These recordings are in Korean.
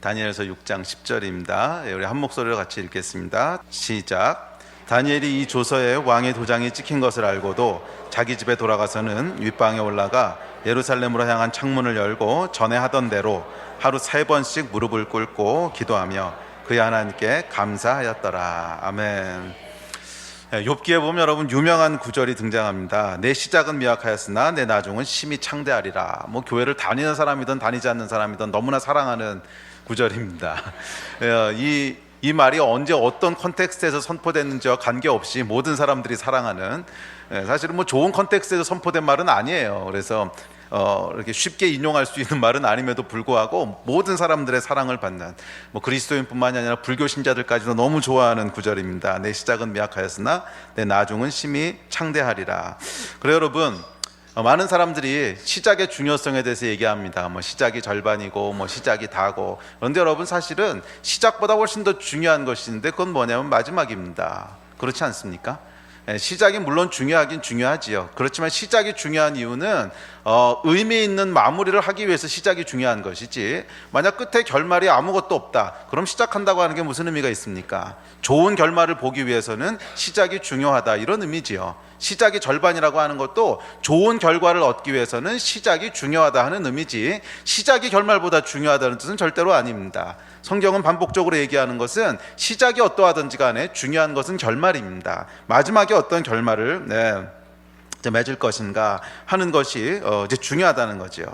다니엘서 6장 10절입니다. 우리 한 목소리로 같이 읽겠습니다. 시작. 다니엘이 이 조서에 왕의 도장이 찍힌 것을 알고도 자기 집에 돌아가서는 윗방에 올라가 예루살렘으로 향한 창문을 열고 전에 하던 대로 하루 3번씩 무릎을 꿇고 기도하며 그의 하나님께 감사하였더라. 아멘. 욥기에 보면 여러분 유명한 구절이 등장합니다. 내 시작은 미약하였으나 내 나중은 심히 창대하리라. 뭐 교회를 다니는 사람이든 다니지 않는 사람이든 너무나 사랑하는 구절입니다. 이 말이 언제 어떤 컨텍스트에서 선포됐는지와 관계없이 모든 사람들이 사랑하는, 사실은 뭐 좋은 컨텍스트에서 선포된 말은 아니에요. 그래서 이렇게 쉽게 인용할 수 있는 말은 아님에도 불구하고 모든 사람들의 사랑을 받는, 뭐 그리스도인뿐만이 아니라 불교 신자들까지도 너무 좋아하는 구절입니다. 내 시작은 미약하였으나 내 나중은 심히 창대하리라. 그래요 여러분, 많은 사람들이 시작의 중요성에 대해서 얘기합니다. 뭐 시작이 절반이고 뭐 시작이 다고. 그런데 여러분, 사실은 시작보다 훨씬 더 중요한 것이 있는데 그건 뭐냐면 마지막입니다. 그렇지 않습니까? 시작이 물론 중요하긴 중요하지요. 그렇지만 시작이 중요한 이유는 의미 있는 마무리를 하기 위해서 시작이 중요한 것이지, 만약 끝에 결말이 아무것도 없다, 그럼 시작한다고 하는 게 무슨 의미가 있습니까? 좋은 결말을 보기 위해서는 시작이 중요하다, 이런 의미지요. 시작이 절반이라고 하는 것도 좋은 결과를 얻기 위해서는 시작이 중요하다 하는 의미지, 시작이 결말보다 중요하다는 뜻은 절대로 아닙니다. 성경은 반복적으로 얘기하는 것은 시작이 어떠하든지 간에 중요한 것은 결말입니다. 마지막에 어떤 결말을 맺을 것인가 하는 것이 이제 중요하다는 거죠.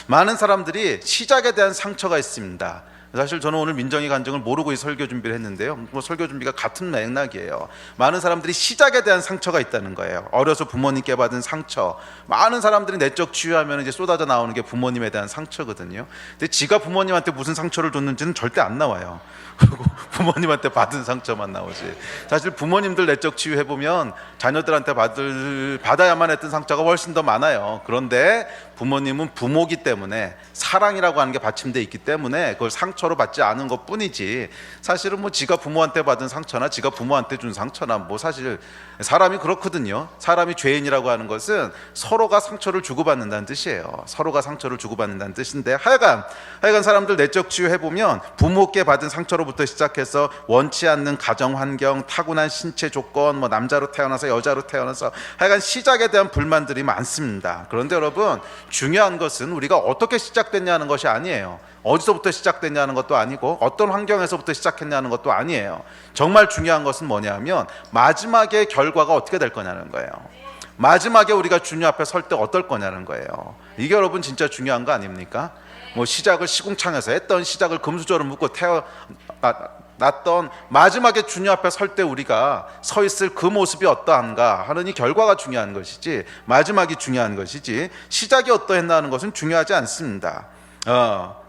많은 사람들이 시작에 대한 상처가 있습니다. 사실 저는 오늘 민정이 간증을 모르고 이 설교 준비를 했는데요, 뭐 설교 준비가 같은 맥락이에요. 많은 사람들이 시작에 대한 상처가 있다는 거예요. 어려서 부모님께 받은 상처. 많은 사람들이 내적 치유하면 이제 쏟아져 나오는 게 부모님에 대한 상처거든요. 근데 지가 부모님한테 무슨 상처를 줬는지는 절대 안 나와요. 그리고 부모님한테 받은 상처만 나오지. 사실 부모님들 내적 치유해보면 자녀들한테 받아야만 했던 상처가 훨씬 더 많아요. 그런데 부모님은 부모기 때문에, 사랑이라고 하는 게 받침되어 있기 때문에 그걸 상처로 받지 않은 것 뿐이지, 사실은 뭐 지가 부모한테 받은 상처나 지가 부모한테 준 상처나 뭐 사실 사람이 그렇거든요. 사람이 죄인이라고 하는 것은 서로가 상처를 주고받는다는 뜻이에요. 서로가 상처를 주고받는다는 뜻인데, 하여간 사람들 내적 치유해보면 부모께 받은 상처로부터 시작해서 원치 않는 가정 환경, 타고난 신체 조건, 뭐 남자로 태어나서 여자로 태어나서, 하여간 시작에 대한 불만들이 많습니다. 그런데 여러분, 중요한 것은 우리가 어떻게 시작됐냐는 것이 아니에요. 어디서부터 시작됐냐는 것도 아니고 어떤 환경에서부터 시작했냐는 것도 아니에요. 정말 중요한 것은 뭐냐면 마지막의 결과가 어떻게 될 거냐는 거예요. 마지막에 우리가 주님 앞에 설 때 어떨 거냐는 거예요. 이게 여러분 진짜 중요한 거 아닙니까? 뭐 시작을 시궁창에서 했던, 시작을 금수저로 묶고 났던, 마지막에 주님 앞에 설 때 우리가 서 있을 그 모습이 어떠한가 하는 이 결과가 중요한 것이지, 마지막이 중요한 것이지 시작이 어떠했나 하는 것은 중요하지 않습니다.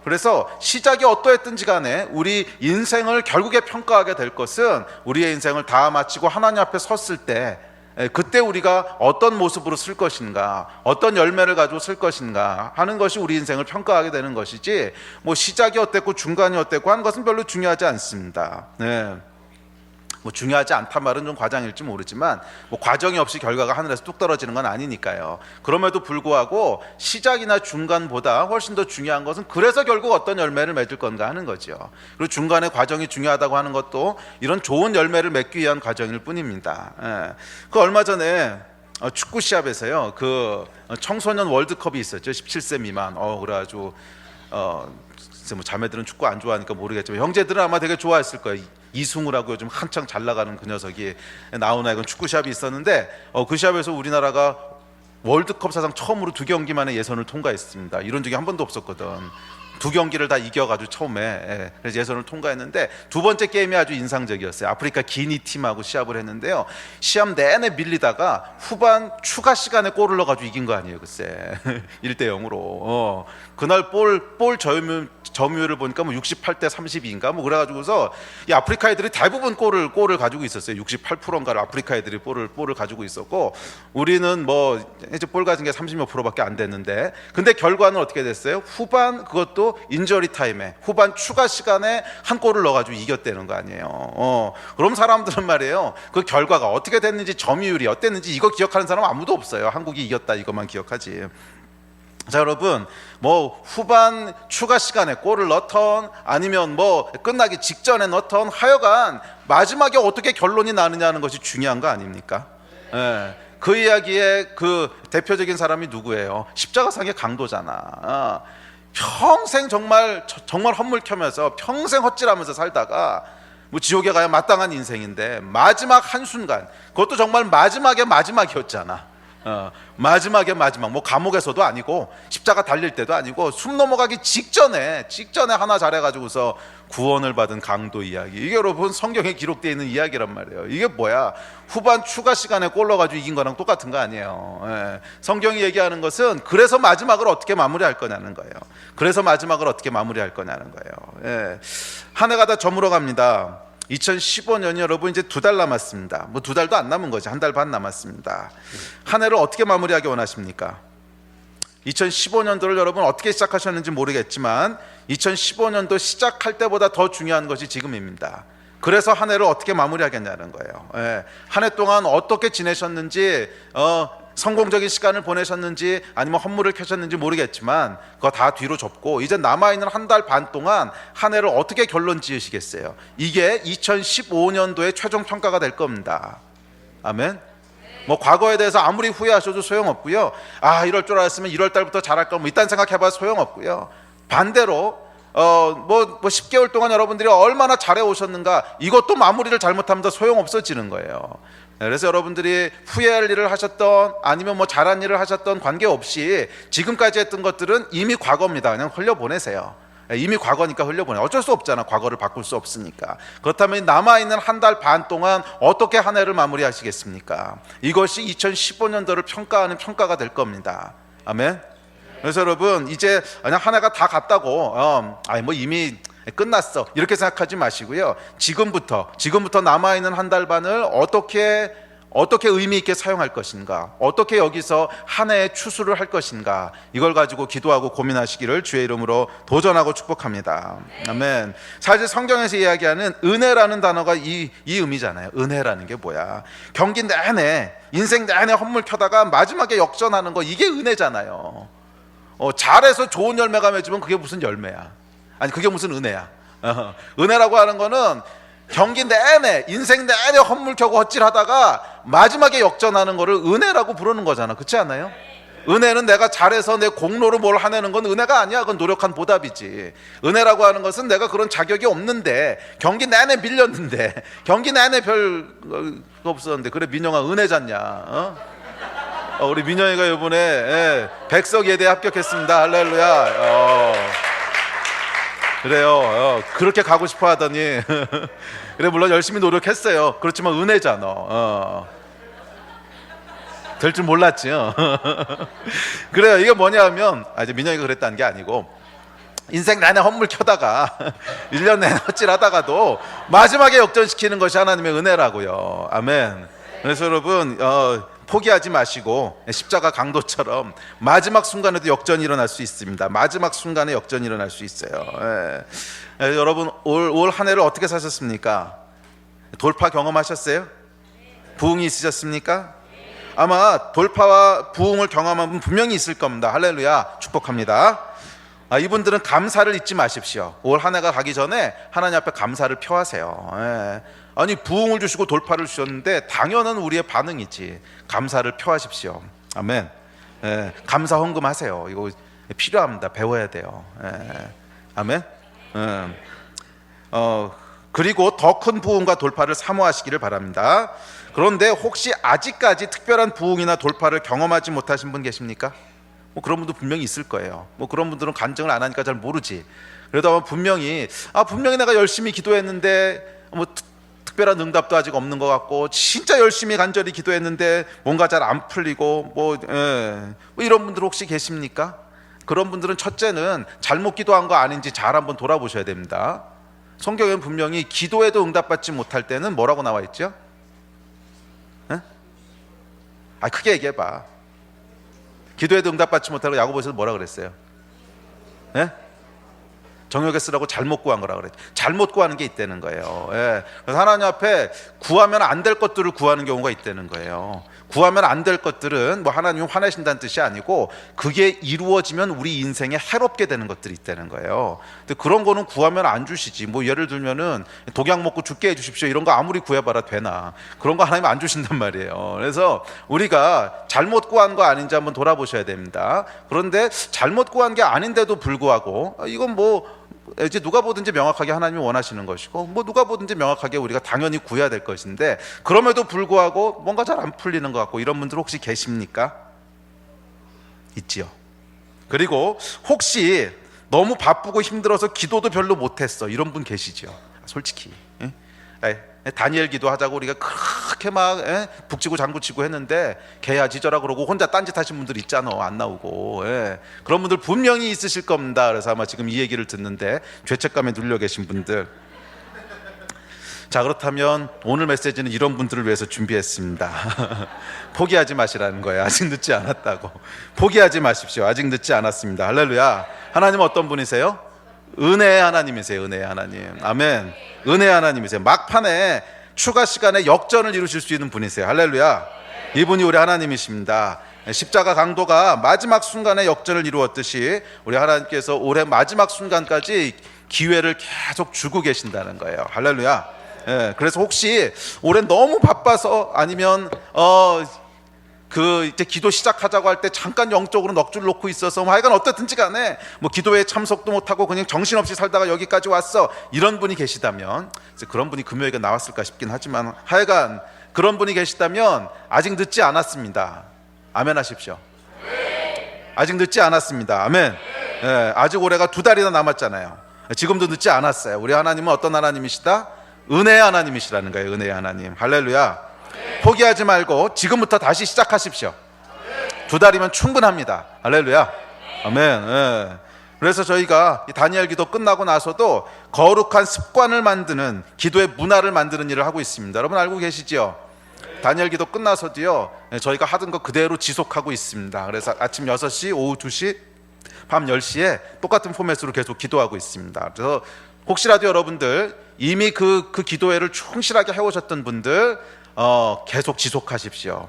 그래서 시작이 어떠했든지 간에 우리 인생을 결국에 평가하게 될 것은 우리의 인생을 다 마치고 하나님 앞에 섰을 때, 그때 우리가 어떤 모습으로 쓸 것인가, 어떤 열매를 가지고 쓸 것인가 하는 것이 우리 인생을 평가하게 되는 것이지, 뭐 시작이 어땠고 중간이 어땠고 하는 것은 별로 중요하지 않습니다. 뭐 중요하지 않단 말은 좀 과장일지 모르지만, 뭐 과정이 없이 결과가 하늘에서 뚝 떨어지는 건 아니니까요. 그럼에도 불구하고 시작이나 중간보다 훨씬 더 중요한 것은 그래서 결국 어떤 열매를 맺을 건가 하는 거죠. 그리고 중간의 과정이 중요하다고 하는 것도 이런 좋은 열매를 맺기 위한 과정일 뿐입니다. 그 얼마 전에 축구 시합에서요, 그 청소년 월드컵이 있었죠. 17세 미만. 그래가지고 뭐 자매들은 축구 안 좋아하니까 모르겠지만 형제들은 아마 되게 좋아했을 거예요. 이승우라고 요즘 한창 잘 나가는 그 녀석이 나오나, 이건 축구 시합이 있었는데 그 시합에서 우리나라가 월드컵 사상 처음으로 2경기만에 예선을 통과했습니다. 이런 적이 한 번도 없었거든. 2경기를 다 이겨가지고 처음에, 그래서 예선을 통과했는데, 두 번째 게임이 아주 인상적이었어요. 아프리카 기니 팀하고 시합을 했는데요, 시합 내내 밀리다가 후반 추가 시간에 골을 넣어가지고 이긴 거 아니에요, 글쎄. 1대0으로. 그날 볼 점유율을 보니까 뭐 68대 32인가 뭐 그래가지고서 이 아프리카 애들이 대부분 골을 가지고 있었어요. 68%인가를 아프리카 애들이 볼을 가지고 있었고, 우리는 뭐 이제 볼 가진 게 30몇 %밖에 안 됐는데, 근데 결과는 어떻게 됐어요? 후반, 그것도 인저리 타임에, 후반 추가 시간에 한 골을 넣어가지고 이겼다는 거 아니에요. 그럼 사람들은 말이에요, 그 결과가 어떻게 됐는지, 점유율이 어땠는지 이거 기억하는 사람 아무도 없어요. 한국이 이겼다 이것만 기억하지. 자, 여러분, 뭐 후반 추가 시간에 골을 넣던 아니면 뭐 끝나기 직전에 넣던 하여간 마지막에 어떻게 결론이 나느냐는 것이 중요한 거 아닙니까? 예. 그 이야기의 그 대표적인 사람이 누구예요? 십자가상의 강도잖아. 평생 정말 헛물 켜면서 평생 헛질하면서 살다가 뭐 지옥에 가야 마땅한 인생인데 마지막 한순간, 그것도 정말 마지막이었잖아. 마지막, 뭐 감옥에서도 아니고 십자가 달릴 때도 아니고 숨 넘어가기 직전에 하나 잘해가지고서 구원을 받은 강도 이야기. 이게 여러분 성경에 기록되어 있는 이야기란 말이에요. 이게 뭐야? 후반 추가 시간에 골 넣어가지고 이긴 거랑 똑같은 거 아니에요. 성경이 얘기하는 것은 그래서 마지막을 어떻게 마무리할 거냐는 거예요. 한 해가 다 저물어 갑니다. 2015년이 여러분 이제 2달 남았습니다. 뭐 2달도 안 남은 거지. 1달 반 남았습니다. 한 해를 어떻게 마무리하기 원하십니까? 2015년도를 여러분 어떻게 시작하셨는지 모르겠지만 2015년도 시작할 때보다 더 중요한 것이 지금입니다. 그래서 한 해를 어떻게 마무리하겠냐는 거예요. 한 해 동안 어떻게 지내셨는지, 성공적인 시간을 보내셨는지 아니면 헛물을 켜셨는지 모르겠지만 그거 다 뒤로 접고 이제 남아있는 1달 반 동안 한 해를 어떻게 결론 지으시겠어요? 이게 2015년도의 최종 평가가 될 겁니다. 아멘. 뭐 과거에 대해서 아무리 후회하셔도 소용없고요. 이럴 줄 알았으면 1월 달부터 잘할 걸 뭐 이딴 생각해봐야 소용없고요. 반대로 뭐 10개월 동안 여러분들이 얼마나 잘해 오셨는가, 이것도 마무리를 잘못하면 더 소용없어지는 거예요. 그래서 여러분들이 후회할 일을 하셨던 아니면 뭐 잘한 일을 하셨던 관계없이 지금까지 했던 것들은 이미 과거입니다. 그냥 흘려보내세요. 이미 과거니까 흘려보내. 어쩔 수 없잖아. 과거를 바꿀 수 없으니까. 그렇다면 남아있는 1달 반 동안 어떻게 한 해를 마무리하시겠습니까? 이것이 2015년도를 평가하는 평가가 될 겁니다. 아멘. 그래서 여러분 이제 그냥 한 해가 다 갔다고 뭐 이미 끝났어 이렇게 생각하지 마시고요. 지금부터 남아있는 1달 반을 어떻게 의미 있게 사용할 것인가, 어떻게 여기서 한 해의 추수를 할 것인가, 이걸 가지고 기도하고 고민하시기를 주의 이름으로 도전하고 축복합니다. 아멘. 사실 성경에서 이야기하는 은혜라는 단어가 이 의미잖아요. 은혜라는 게 뭐야? 경기 내내, 인생 내내 헛물 켜다가 마지막에 역전하는 거, 이게 은혜잖아요. 잘해서 좋은 열매가 맺으면 그게 무슨 열매야? 아니 그게 무슨 은혜야? 은혜라고 하는 거는 경기 내내, 인생 내내 헛물 켜고 헛질하다가 마지막에 역전하는 거를 은혜라고 부르는 거잖아. 그렇지 않아요? 은혜는 내가 잘해서 내 공로로 뭘 하내는 건 은혜가 아니야. 그건 노력한 보답이지. 은혜라고 하는 것은 내가 그런 자격이 없는데, 경기 내내 밀렸는데, 경기 내내 별 없었는데, 그래 민영아 은혜 잤냐? 우리 민영이가 이번에 백석 예대에 합격했습니다. 할렐루야. 그래요. 그렇게 가고 싶어 하더니 그래 물론 열심히 노력했어요. 그렇지만 은혜잖아. 될 줄 몰랐지. 그래요. 이게 뭐냐면 이제 민영이가 그랬다는 게 아니고, 인생 내내 헛물 켜다가 1년 내내 헛질하다가도 마지막에 역전시키는 것이 하나님의 은혜라고요. 아멘. 그래서 여러분 포기하지 마시고 십자가 강도처럼 마지막 순간에도 역전이 일어날 수 있습니다. 마지막 순간에 역전이 일어날 수 있어요. 여러분 올 한 해를 어떻게 사셨습니까? 돌파 경험하셨어요? 부흥이 있으셨습니까? 아마 돌파와 부흥을 경험한 분 분명히 있을 겁니다. 할렐루야. 축복합니다. 이분들은 감사를 잊지 마십시오. 올 한 해가 가기 전에 하나님 앞에 감사를 표하세요. 아니 부흥을 주시고 돌파를 주셨는데 당연한 우리의 반응이지. 감사를 표하십시오. 아멘. 감사 헌금하세요. 이거 필요합니다. 배워야 돼요. 아멘. 그리고 더 큰 부흥과 돌파를 사모하시기를 바랍니다. 그런데 혹시 아직까지 특별한 부흥이나 돌파를 경험하지 못하신 분 계십니까? 뭐 그런 분도 분명히 있을 거예요. 뭐 그런 분들은 간증을 안 하니까 잘 모르지. 그래도 아마 분명히 내가 열심히 기도했는데 뭐 특별한 응답도 아직 없는 것 같고, 진짜 열심히 간절히 기도했는데 뭔가 잘 안 풀리고 뭐 이런 분들 혹시 계십니까? 그런 분들은 첫째는 잘못 기도한 거 아닌지 잘 한번 돌아보셔야 됩니다. 성경에는 분명히 기도에도 응답받지 못할 때는 뭐라고 나와 있죠? 크게 얘기해봐. 기도에도 응답받지 못하고 야고보서도 뭐라 그랬어요? 정욕에 쓰라고 잘못 구한 거라 그랬죠. 잘못 구하는 게 있다는 거예요. 예. 그래서 하나님 앞에 구하면 안 될 것들을 구하는 경우가 있다는 거예요. 구하면 안 될 것들은 뭐 하나님이 화내신다는 뜻이 아니고 그게 이루어지면 우리 인생에 해롭게 되는 것들이 있다는 거예요. 근데 그런 거는 구하면 안 주시지. 뭐 예를 들면은 독약 먹고 죽게 해주십시오 이런 거 아무리 구해봐라 되나? 그런 거 하나님 안 주신단 말이에요. 그래서 우리가 잘못 구한 거 아닌지 한번 돌아보셔야 됩니다. 그런데 잘못 구한 게 아닌데도 불구하고 이건 뭐 이제 누가 보든지 명확하게 하나님이 원하시는 것이고 뭐 누가 보든지 명확하게 우리가 당연히 구해야 될 것인데 그럼에도 불구하고 뭔가 잘 안 풀리는 것 같고 이런 분들 혹시 계십니까? 있지요. 그리고 혹시 너무 바쁘고 힘들어서 기도도 별로 못했어 이런 분 계시죠. 솔직히 다니엘 기도하자고 우리가 그렇게 막 북치고 장구치고 했는데 개야 지져라 그러고 혼자 딴짓 하신 분들 있잖아. 안 나오고. 그런 분들 분명히 있으실 겁니다. 그래서 아마 지금 이 얘기를 듣는데 죄책감에 눌려 계신 분들, 자 그렇다면 오늘 메시지는 이런 분들을 위해서 준비했습니다. 포기하지 마시라는 거예요. 아직 늦지 않았다고. 포기하지 마십시오. 아직 늦지 않았습니다. 할렐루야. 하나님은 어떤 분이세요? 은혜의 하나님이세요. 은혜의 하나님. 아멘. 은혜의 하나님이세요. 막판에 추가 시간에 역전을 이루실 수 있는 분이세요. 할렐루야. 이분이 우리 하나님이십니다. 십자가 강도가 마지막 순간에 역전을 이루었듯이 우리 하나님께서 올해 마지막 순간까지 기회를 계속 주고 계신다는 거예요. 할렐루야. 그래서 혹시 올해 너무 바빠서 아니면 이제 기도 시작하자고 할 때 잠깐 영적으로 넋줄 놓고 있어서 뭐 하여간 어떻든지 간에 뭐 기도에 참석도 못하고 그냥 정신없이 살다가 여기까지 왔어 이런 분이 계시다면, 그런 분이 금요일에 나왔을까 싶긴 하지만 하여간 그런 분이 계시다면 아직 늦지 않았습니다. 아멘 하십시오. 아직 늦지 않았습니다. 아멘. 아직 올해가 2달이나 남았잖아요. 지금도 늦지 않았어요. 우리 하나님은 어떤 하나님이시다? 은혜의 하나님이시라는 거예요. 은혜의 하나님. 할렐루야. 포기하지 말고 지금부터 다시 시작하십시오. 2달이면 충분합니다. 할렐루야. 아멘. 그래서 저희가 다니엘 기도 끝나고 나서도 거룩한 습관을 만드는 기도의 문화를 만드는 일을 하고 있습니다. 여러분 알고 계시죠? 다니엘 기도 끝나서도요 저희가 하던 거 그대로 지속하고 있습니다. 그래서 아침 6시, 오후 2시, 밤 10시에 똑같은 포맷으로 계속 기도하고 있습니다. 그래서 혹시라도 여러분들 이미 그 기도회를 충실하게 해오셨던 분들 계속 지속하십시오.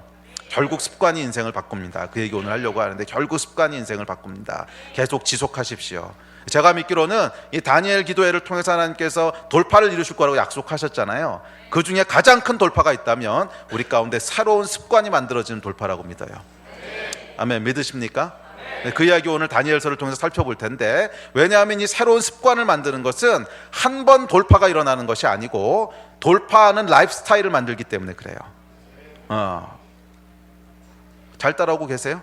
결국 습관이 인생을 바꿉니다. 그 얘기 오늘 하려고 하는데 결국 습관이 인생을 바꿉니다. 계속 지속하십시오. 제가 믿기로는 이 다니엘 기도회를 통해서 하나님께서 돌파를 이루실 거라고 약속하셨잖아요. 그 중에 가장 큰 돌파가 있다면 우리 가운데 새로운 습관이 만들어지는 돌파라고 믿어요. 아멘. 믿으십니까? 그 이야기 오늘 다니엘서를 통해서 살펴볼 텐데, 왜냐하면 이 새로운 습관을 만드는 것은 한 번 돌파가 일어나는 것이 아니고 돌파하는 라이프 스타일을 만들기 때문에 그래요. 잘 따라오고 계세요?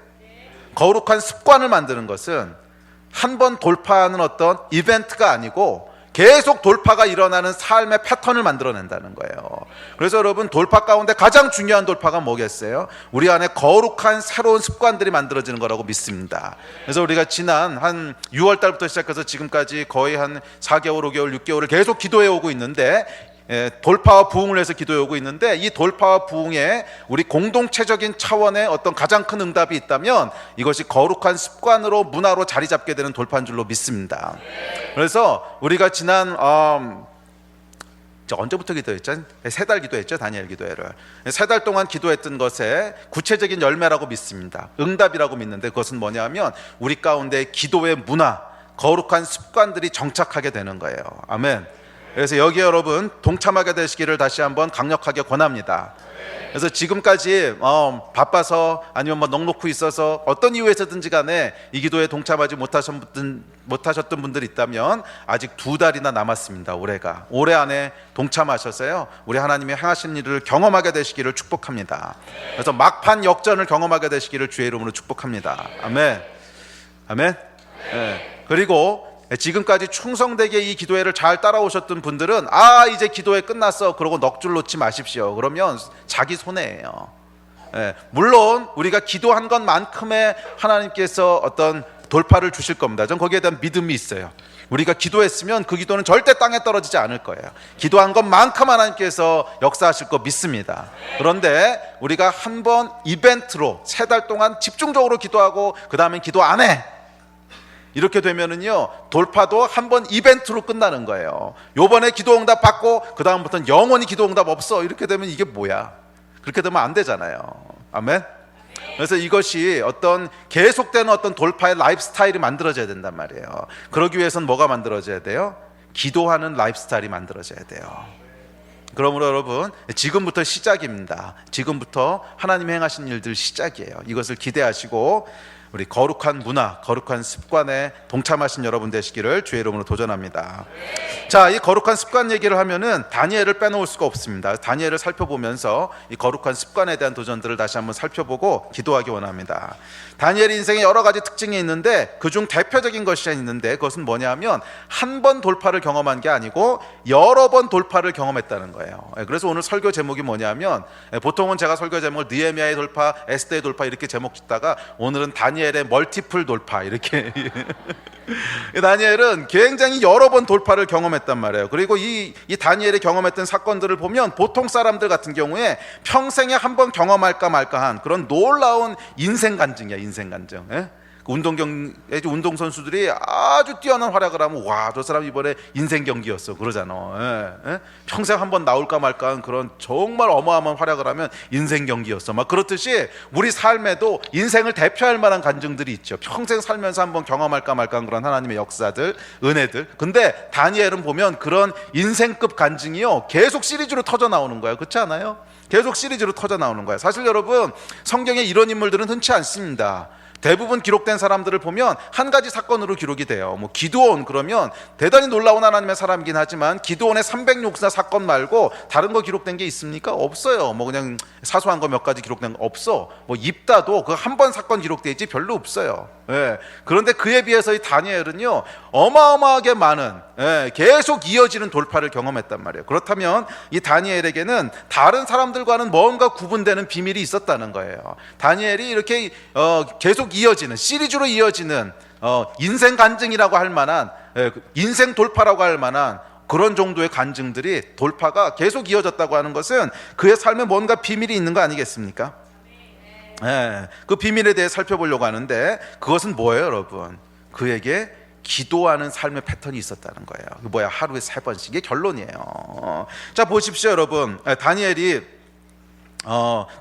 거룩한 습관을 만드는 것은 한 번 돌파하는 어떤 이벤트가 아니고 계속 돌파가 일어나는 삶의 패턴을 만들어낸다는 거예요. 그래서 여러분 돌파 가운데 가장 중요한 돌파가 뭐겠어요? 우리 안에 거룩한 새로운 습관들이 만들어지는 거라고 믿습니다. 그래서 우리가 지난 한 6월 달부터 시작해서 지금까지 거의 한 4개월, 5개월, 6개월을 계속 기도해 오고 있는데, 돌파와 부흥을 해서 기도해 오고 있는데, 이 돌파와 부흥에 우리 공동체적인 차원의 어떤 가장 큰 응답이 있다면 이것이 거룩한 습관으로 문화로 자리 잡게 되는 돌파인 줄로 믿습니다. 그래서 우리가 지난 언제부터 기도했죠? 3달 기도했죠. 다니엘 기도회를 3달 동안 기도했던 것에 구체적인 열매라고 믿습니다. 응답이라고 믿는데 그것은 뭐냐면 우리 가운데 기도의 문화, 거룩한 습관들이 정착하게 되는 거예요. 아멘. 그래서 여기 여러분 동참하게 되시기를 다시 한번 강력하게 권합니다. 그래서 지금까지 바빠서 아니면 뭐 넉넉히 있어서 어떤 이유에서든지 간에 이 기도에 동참하지 못하셨던 분들이 있다면 아직 2달이나 남았습니다. 올해 안에 동참하셔서요 우리 하나님이 행하신 일을 경험하게 되시기를 축복합니다. 그래서 막판 역전을 경험하게 되시기를 주의 이름으로 축복합니다. 아멘. 아멘. 그리고 지금까지 충성되게 이 기도회를 잘 따라오셨던 분들은 이제 기도회 끝났어 그러고 넋줄 놓지 마십시오. 그러면 자기 손해예요. 물론 우리가 기도한 것만큼의 하나님께서 어떤 돌파를 주실 겁니다. 전 거기에 대한 믿음이 있어요. 우리가 기도했으면 그 기도는 절대 땅에 떨어지지 않을 거예요. 기도한 것만큼 하나님께서 역사하실 거 믿습니다. 그런데 우리가 한번 이벤트로 3달 동안 집중적으로 기도하고 그 다음엔 기도 안 해, 이렇게 되면은요, 돌파도 한번 이벤트로 끝나는 거예요. 요번에 기도응답 받고 그 다음부터는 영원히 기도응답 없어. 이렇게 되면 이게 뭐야? 그렇게 되면 안 되잖아요. 아멘. 그래서 이것이 어떤 계속되는 어떤 돌파의 라이프 스타일이 만들어져야 된단 말이에요. 그러기 위해서는 뭐가 만들어져야 돼요? 기도하는 라이프 스타일이 만들어져야 돼요. 그러므로 여러분, 지금부터 시작입니다. 지금부터 하나님이 행하신 일들 시작이에요. 이것을 기대하시고 우리 거룩한 문화, 거룩한 습관에 동참하신 여러분 되시기를 주의 이름으로 도전합니다. 자, 이 거룩한 습관 얘기를 하면은 다니엘을 빼놓을 수가 없습니다. 다니엘을 살펴보면서 이 거룩한 습관에 대한 도전들을 다시 한번 살펴보고 기도하기 원합니다. 다니엘 인생에 여러 가지 특징이 있는데 그중 대표적인 것이 있는데 그것은 뭐냐면 한 번 돌파를 경험한 게 아니고 여러 번 돌파를 경험했다는 거예요. 그래서 오늘 설교 제목이 뭐냐면, 보통은 제가 설교 제목을 느헤미야의 돌파, 에스더의 돌파 이렇게 제목 짓다가 오늘은 다니엘의 멀티플 돌파 이렇게 다니엘은 굉장히 여러 번 돌파를 경험했단 말이에요. 그리고 이 다니엘이 경험했던 사건들을 보면 보통 사람들 같은 경우에 평생에 한 번 경험할까 말까한 그런 놀라운 인생 간증이야. 인생 간증. 운동선수들이 아주 뛰어난 활약을 하면 와, 저 사람 이번에 인생 경기였어 그러잖아. 평생 한번 나올까 말까한 그런 정말 어마어마한 활약을 하면 인생 경기였어 막 그렇듯이 우리 삶에도 인생을 대표할 만한 간증들이 있죠. 평생 살면서 한번 경험할까 말까한 그런 하나님의 역사들, 은혜들. 근데 다니엘은 보면 그런 인생급 간증이요 계속 시리즈로 터져 나오는 거예요. 그렇지 않아요? 계속 시리즈로 터져 나오는 거예요. 사실 여러분, 성경에 이런 인물들은 흔치 않습니다. 대부분 기록된 사람들을 보면 한 가지 사건으로 기록이 돼요. 뭐 기드온 그러면 대단히 놀라운 하나님의 사람이긴 하지만 기드온의 306사 사건 말고 다른 거 기록된 게 있습니까? 없어요. 뭐 그냥 사소한 거 몇 가지 기록된 거 없어. 뭐 입다도 그 한 번 사건 기록돼 있지 별로 없어요. 그런데 그에 비해서 이 다니엘은요 어마어마하게 많은 계속 이어지는 돌파를 경험했단 말이에요. 그렇다면 이 다니엘에게는 다른 사람들과는 뭔가 구분되는 비밀이 있었다는 거예요. 다니엘이 이렇게 계속 이어지는 시리즈로 이어지는 인생 간증이라고 할 만한 인생 돌파라고 할 만한 그런 정도의 간증들이 돌파가 계속 이어졌다고 하는 것은 그의 삶에 뭔가 비밀이 있는 거 아니겠습니까? 그 비밀에 대해 살펴보려고 하는데 그것은 뭐예요, 여러분? 그에게 기도하는 삶의 패턴이 있었다는 거예요. 뭐야? 하루에 3번씩. 이게 결론이에요. 자, 보십시오, 여러분.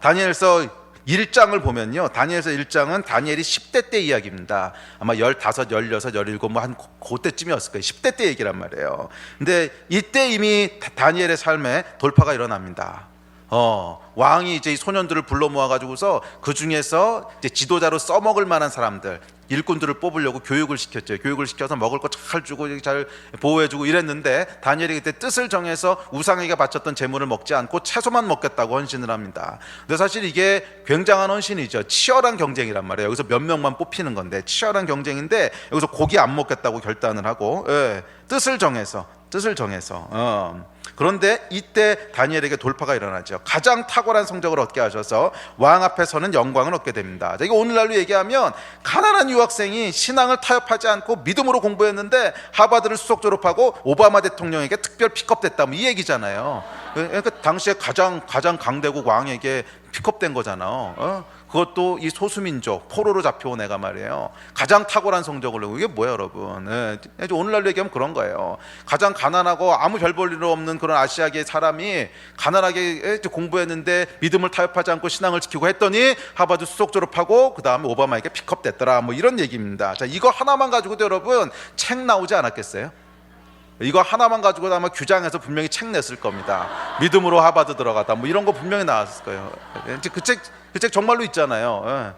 다니엘서 1장을 보면요, 다니엘서 1장은 다니엘이 10대 때 이야기입니다. 아마 15, 16, 17 뭐 한 그때쯤이었을 거예요. 10대 때 얘기란 말이에요. 근데 이때 이미 다니엘의 삶에 돌파가 일어납니다. 왕이 이제 이 소년들을 불러 모아가지고서 그 중에서 이제 지도자로 써먹을 만한 사람들, 일꾼들을 뽑으려고 교육을 시켰죠. 교육을 시켜서 먹을 거 잘 주고 잘 보호해주고 이랬는데 다니엘이 그때 뜻을 정해서 우상에게 바쳤던 재물을 먹지 않고 채소만 먹겠다고 헌신을 합니다. 근데 사실 이게 굉장한 헌신이죠. 치열한 경쟁이란 말이에요. 여기서 몇 명만 뽑히는 건데 치열한 경쟁인데 여기서 고기 안 먹겠다고 결단을 하고 뜻을 정해서 그런데 이때 다니엘에게 돌파가 일어나죠. 가장 탁월한 성적을 얻게 하셔서 왕 앞에서는 영광을 얻게 됩니다. 이게 오늘날로 얘기하면 가난한 유학생이 신앙을 타협하지 않고 믿음으로 공부했는데 하버드를 수석 졸업하고 오바마 대통령에게 특별 픽업됐다, 뭐 이 얘기잖아요. 그러니까 당시에 가장 강대국 왕에게 픽업된 거잖아. 그것도 이 소수민족 포로로 잡혀온 애가 말이에요. 가장 탁월한 성적을 내고. 이게 뭐야, 여러분? 오늘날로 얘기하면 그런 거예요. 가장 가난하고 아무 별 볼 일 없는 그런 아시아계 사람이 가난하게 공부했는데 믿음을 타협하지 않고 신앙을 지키고 했더니 하버드 수석 졸업하고 그 다음에 오바마에게 픽업됐더라, 뭐 이런 얘기입니다. 자, 이거 하나만 가지고도 여러분 책 나오지 않았겠어요? 이거 하나만 가지고도 아마 규장에서 분명히 책 냈을 겁니다. 믿음으로 하버드 들어갔다, 뭐 이런 거 분명히 나왔을 거예요. 그 책 정말로 있잖아요.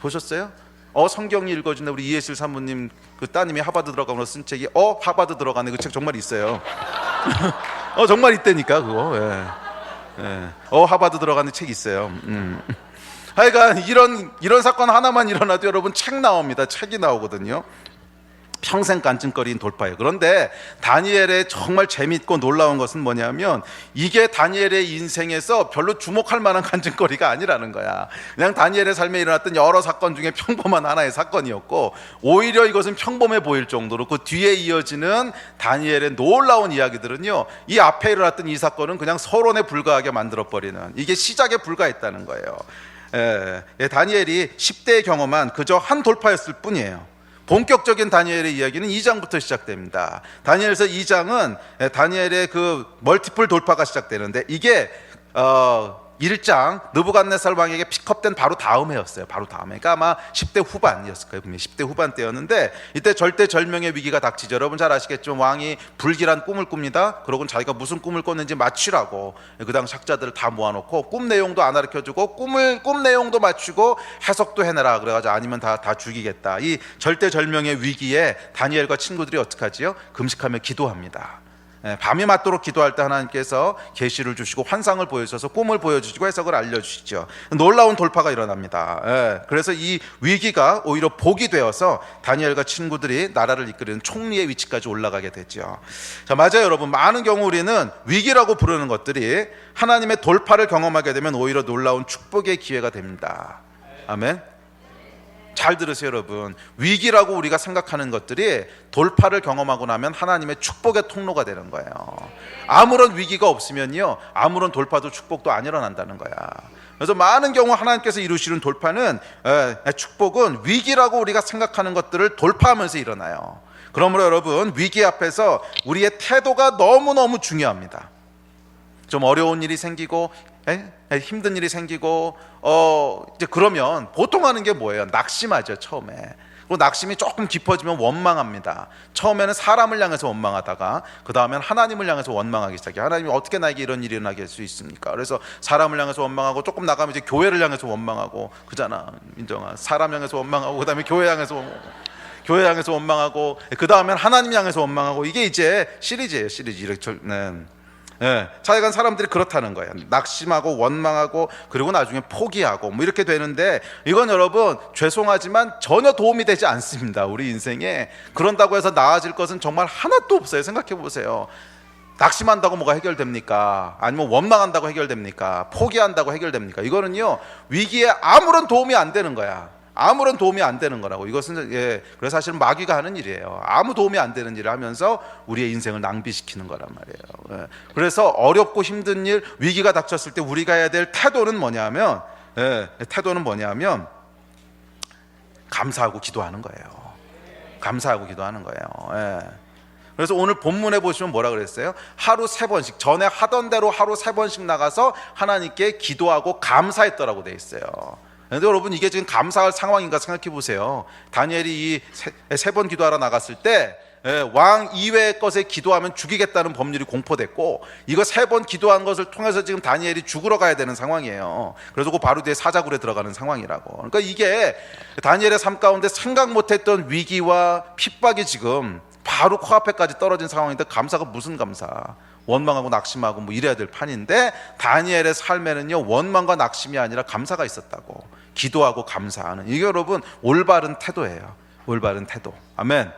보셨어요? 성경이 읽어준다. 우리 이해실 사모님 그 따님이 하버드 들어가면서 쓴 책이 하버드 들어가네. 그 책 정말 있어요. 정말 있다니까 그거. 하버드 들어가는 책 있어요. 하여간 이런 사건 하나만 일어나도 여러분 책 나옵니다. 책이 나오거든요. 평생 간증거리인 돌파예요. 그런데 다니엘의 정말 재미있고 놀라운 것은 뭐냐면 이게 다니엘의 인생에서 별로 주목할 만한 간증거리가 아니라는 거야. 그냥 다니엘의 삶에 일어났던 여러 사건 중에 평범한 하나의 사건이었고 오히려 이것은 평범해 보일 정도로 그 뒤에 이어지는 다니엘의 놀라운 이야기들은요, 이 앞에 일어났던 이 사건은 그냥 서론에 불과하게 만들어버리는, 이게 시작에 불과했다는 거예요. 다니엘이 10대에 경험한 그저 한 돌파였을 뿐이에요. 본격적인 다니엘의 이야기는 2장부터 시작됩니다. 다니엘서 2장은 다니엘의 그 멀티플 돌파가 시작되는데 이게 1장 느부갓네살 왕에게 픽업된 바로 다음 해였어요. 바로 다음 해. 그러니까 아마 10대 후반이었을 거예요. 분명히 10대 후반 때였는데 이때 절대절명의 위기가 닥치죠. 여러분 잘 아시겠죠? 왕이 불길한 꿈을 꿉니다. 그러고는 자기가 무슨 꿈을 꿨는지 맞추라고 그 당시 학자들을 다 모아놓고 꿈 내용도 안 가르쳐주고 꿈 내용도 맞추고 해석도 해내라 그래가지고 아니면 다 죽이겠다. 이 절대절명의 위기에 다니엘과 친구들이 어떻게 하지요? 금식하며 기도합니다. 밤이 맞도록 기도할 때 하나님께서 계시를 주시고 환상을 보여주셔서 꿈을 보여주시고 해석을 알려주시죠. 놀라운 돌파가 일어납니다. 그래서 이 위기가 오히려 복이 되어서 다니엘과 친구들이 나라를 이끄는 총리의 위치까지 올라가게 되죠. 자, 맞아요 여러분. 많은 경우 우리는 위기라고 부르는 것들이 하나님의 돌파를 경험하게 되면 오히려 놀라운 축복의 기회가 됩니다. 아멘. 잘 들으세요 여러분. 위기라고 우리가 생각하는 것들이 돌파를 경험하고 나면 하나님의 축복의 통로가 되는 거예요. 아무런 위기가 없으면요 아무런 돌파도 축복도 안 일어난다는 거야. 그래서 많은 경우 하나님께서 이루시는 돌파는 축복은 위기라고 우리가 생각하는 것들을 돌파하면서 일어나요. 그러므로 여러분 위기 앞에서 우리의 태도가 너무너무 중요합니다. 좀 어려운 일이 생기고 힘든 일이 생기고 이제 그러면 보통 하는 게 뭐예요? 낙심하죠 처음에. 그리고 낙심이 조금 깊어지면 원망합니다. 처음에는 사람을 향해서 원망하다가 그 다음엔 하나님을 향해서 원망하기 시작해요. 하나님이 어떻게 나에게 이런 일이 일어나게 할 수 있습니까? 그래서 사람을 향해서 원망하고 조금 나가면 이제 교회를 향해서 원망하고 그잖아 민정아. 사람 향해서 원망하고 그 다음에 교회 향해서 원망하고 그 다음엔 하나님 향해서 원망하고 이게 이제 시리즈예요. 시리즈 이렇게. 차이간 사람들이 그렇다는 거예요. 낙심하고 원망하고 그리고 나중에 포기하고 뭐 이렇게 되는데 이건 여러분 죄송하지만 전혀 도움이 되지 않습니다. 우리 인생에. 그런다고 해서 나아질 것은 정말 하나도 없어요. 생각해 보세요. 낙심한다고 뭐가 해결됩니까? 아니면 원망한다고 해결됩니까? 포기한다고 해결됩니까? 이거는요 위기에 아무런 도움이 안 되는 거야. 아무런 도움이 안 되는 거라고. 이것은 그래서 사실은 마귀가 하는 일이에요. 아무 도움이 안 되는 일을 하면서 우리의 인생을 낭비시키는 거란 말이에요. 그래서 어렵고 힘든 일, 위기가 닥쳤을 때 우리가 해야 될 태도는 뭐냐면 감사하고 기도하는 거예요. 감사하고 기도하는 거예요. 그래서 오늘 본문에 보시면 뭐라 그랬어요? 하루 3번씩 전에 하던 대로 하루 3번씩 나가서 하나님께 기도하고 감사했더라고 돼 있어요. 그런데 여러분 이게 지금 감사할 상황인가 생각해 보세요. 다니엘이 이 3번 기도하러 나갔을 때 왕 이외의 것에 기도하면 죽이겠다는 법률이 공포됐고 이거 3번 기도한 것을 통해서 지금 다니엘이 죽으러 가야 되는 상황이에요. 그래서 그 바로 뒤에 사자굴에 들어가는 상황이라고. 그러니까 이게 다니엘의 삶 가운데 생각 못했던 위기와 핍박이 지금 바로 코앞에까지 떨어진 상황인데 감사가 무슨 감사? 원망하고 낙심하고 뭐 이래야 될 판인데 다니엘의 삶에는요 원망과 낙심이 아니라 감사가 있었다고. 기도하고 감사하는 이게 여러분 올바른 태도예요. 올바른 태도. 아멘.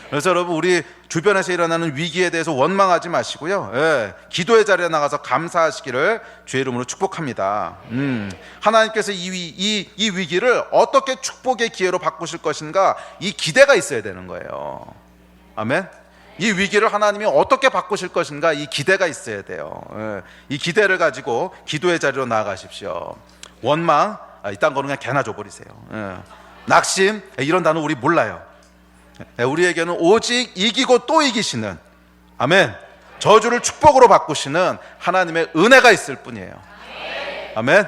그래서 여러분 우리 주변에서 일어나는 위기에 대해서 원망하지 마시고요 기도의 자리에 나가서 감사하시기를 주의 이름으로 축복합니다. 하나님께서 이 위기를 어떻게 축복의 기회로 바꾸실 것인가 이 기대가 있어야 되는 거예요. 아멘. 이 위기를 하나님이 어떻게 바꾸실 것인가 이 기대가 있어야 돼요. 이 기대를 가지고 기도의 자리로 나아가십시오. 원망 이딴 거는 그냥 개나 줘버리세요. 낙심 이런 단어 우리 몰라요. 우리에게는 오직 이기고 또 이기시는 아멘 저주를 축복으로 바꾸시는 하나님의 은혜가 있을 뿐이에요. 아멘.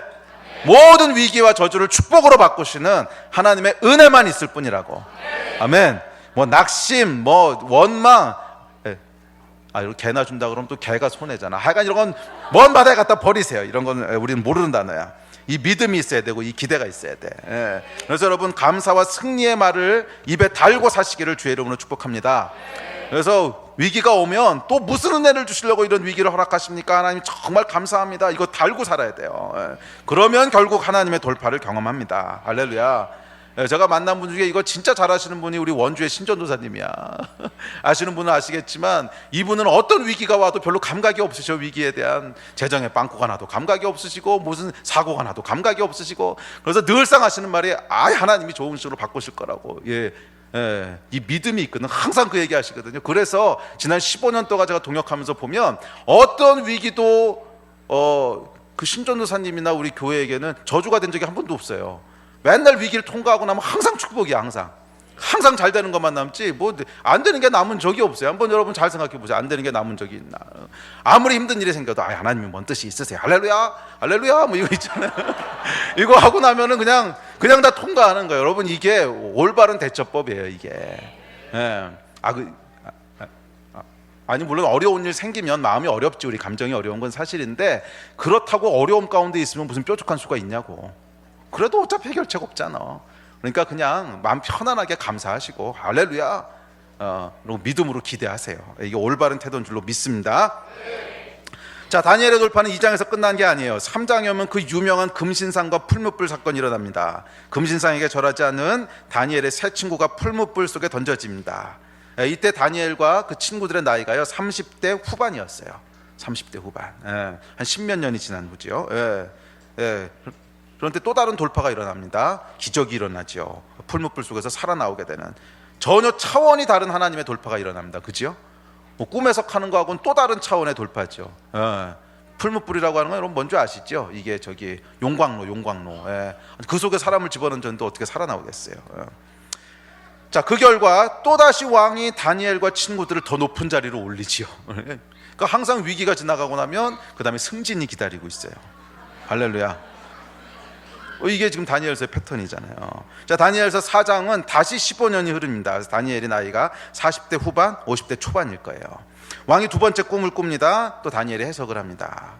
모든 위기와 저주를 축복으로 바꾸시는 하나님의 은혜만 있을 뿐이라고. 아멘. 뭐 낙심, 뭐 원망, 이거 개나 준다 그러면 또 개가 손해잖아. 하여간 이런 건 먼 바다에 갖다 버리세요. 이런 건 우리는 모르는 단어야. 이 믿음이 있어야 되고 이 기대가 있어야 돼. 그래서 여러분 감사와 승리의 말을 입에 달고 사시기를 주의 이름으로 축복합니다. 그래서 위기가 오면 또 무슨 은혜를 주시려고 이런 위기를 허락하십니까? 하나님 정말 감사합니다. 이거 달고 살아야 돼요. 그러면 결국 하나님의 돌파를 경험합니다. 할렐루야. 제가 만난 분 중에 이거 진짜 잘하시는 분이 우리 원주의 신전도사님이야. 아시는 분은 아시겠지만 이분은 어떤 위기가 와도 별로 감각이 없으셔. 위기에 대한 재정에 빵꾸가 나도 감각이 없으시고 무슨 사고가 나도 감각이 없으시고 그래서 늘상 하시는 말이 하나님이 좋은 식으로 바꾸실 거라고. 이 믿음이 있거든. 항상 그 얘기 하시거든요. 그래서 지난 15년 동안 제가 동역하면서 보면 어떤 위기도 그 신전도사님이나 우리 교회에게는 저주가 된 적이 한 번도 없어요. 맨날 위기를 통과하고 나면 항상 축복이야. 항상 항상 잘 되는 것만 남지 뭐 안 되는 게 남은 적이 없어요. 한번 여러분 잘 생각해 보세요. 안 되는 게 남은 적이 있나? 아무리 힘든 일이 생겨도 하나님이 뭔 뜻이 있으세요? 할렐루야, 할렐루야, 뭐 이거 있잖아요. 이거 하고 나면은 그냥 다 통과하는 거예요. 여러분 이게 올바른 대처법이에요. 이게. 예. 아니 물론 어려운 일 생기면 마음이 어렵지. 우리 감정이 어려운 건 사실인데 그렇다고 어려움 가운데 있으면 무슨 뾰족한 수가 있냐고. 그래도 어차피 해결책 없잖아. 그러니까 그냥 마음 편안하게 감사하시고 할렐루야, 그리고 믿음으로 기대하세요. 이게 올바른 태도인 줄로 믿습니다. 자, 다니엘의 돌파는 2장에서 끝난 게 아니에요. 3장에 오면 그 유명한 금신상과 풀무불 사건이 일어납니다. 금신상에게 절하지 않은 다니엘의 세 친구가 풀무불 속에 던져집니다. 이때 다니엘과 그 친구들의 나이가요 30대 후반이었어요. 30대 후반. 한 10몇 년이 지난 후지요. 그런데 또 다른 돌파가 일어납니다. 기적이 일어나죠. 풀무불 속에서 살아나오게 되는 전혀 차원이 다른 하나님의 돌파가 일어납니다. 그죠? 뭐 꿈에서 하는 거하고는 또 다른 차원의 돌파죠. 풀무불이라고 하는 건 여러분 뭔지 아시죠? 이게 저기 용광로. 그 속에 사람을 집어넣는데 어떻게 살아나오겠어요? 자, 그 결과 또다시 왕이 다니엘과 친구들을 더 높은 자리로 올리지요. 그러니까 항상 위기가 지나가고 나면 그 다음에 승진이 기다리고 있어요. 할렐루야. 이게 지금 다니엘서의 패턴이잖아요. 자, 다니엘서 4장은 다시 15년이 흐릅니다. 다니엘의 나이가 40대 후반, 50대 초반일 거예요. 왕이 두 번째 꿈을 꿉니다. 또 다니엘이 해석을 합니다.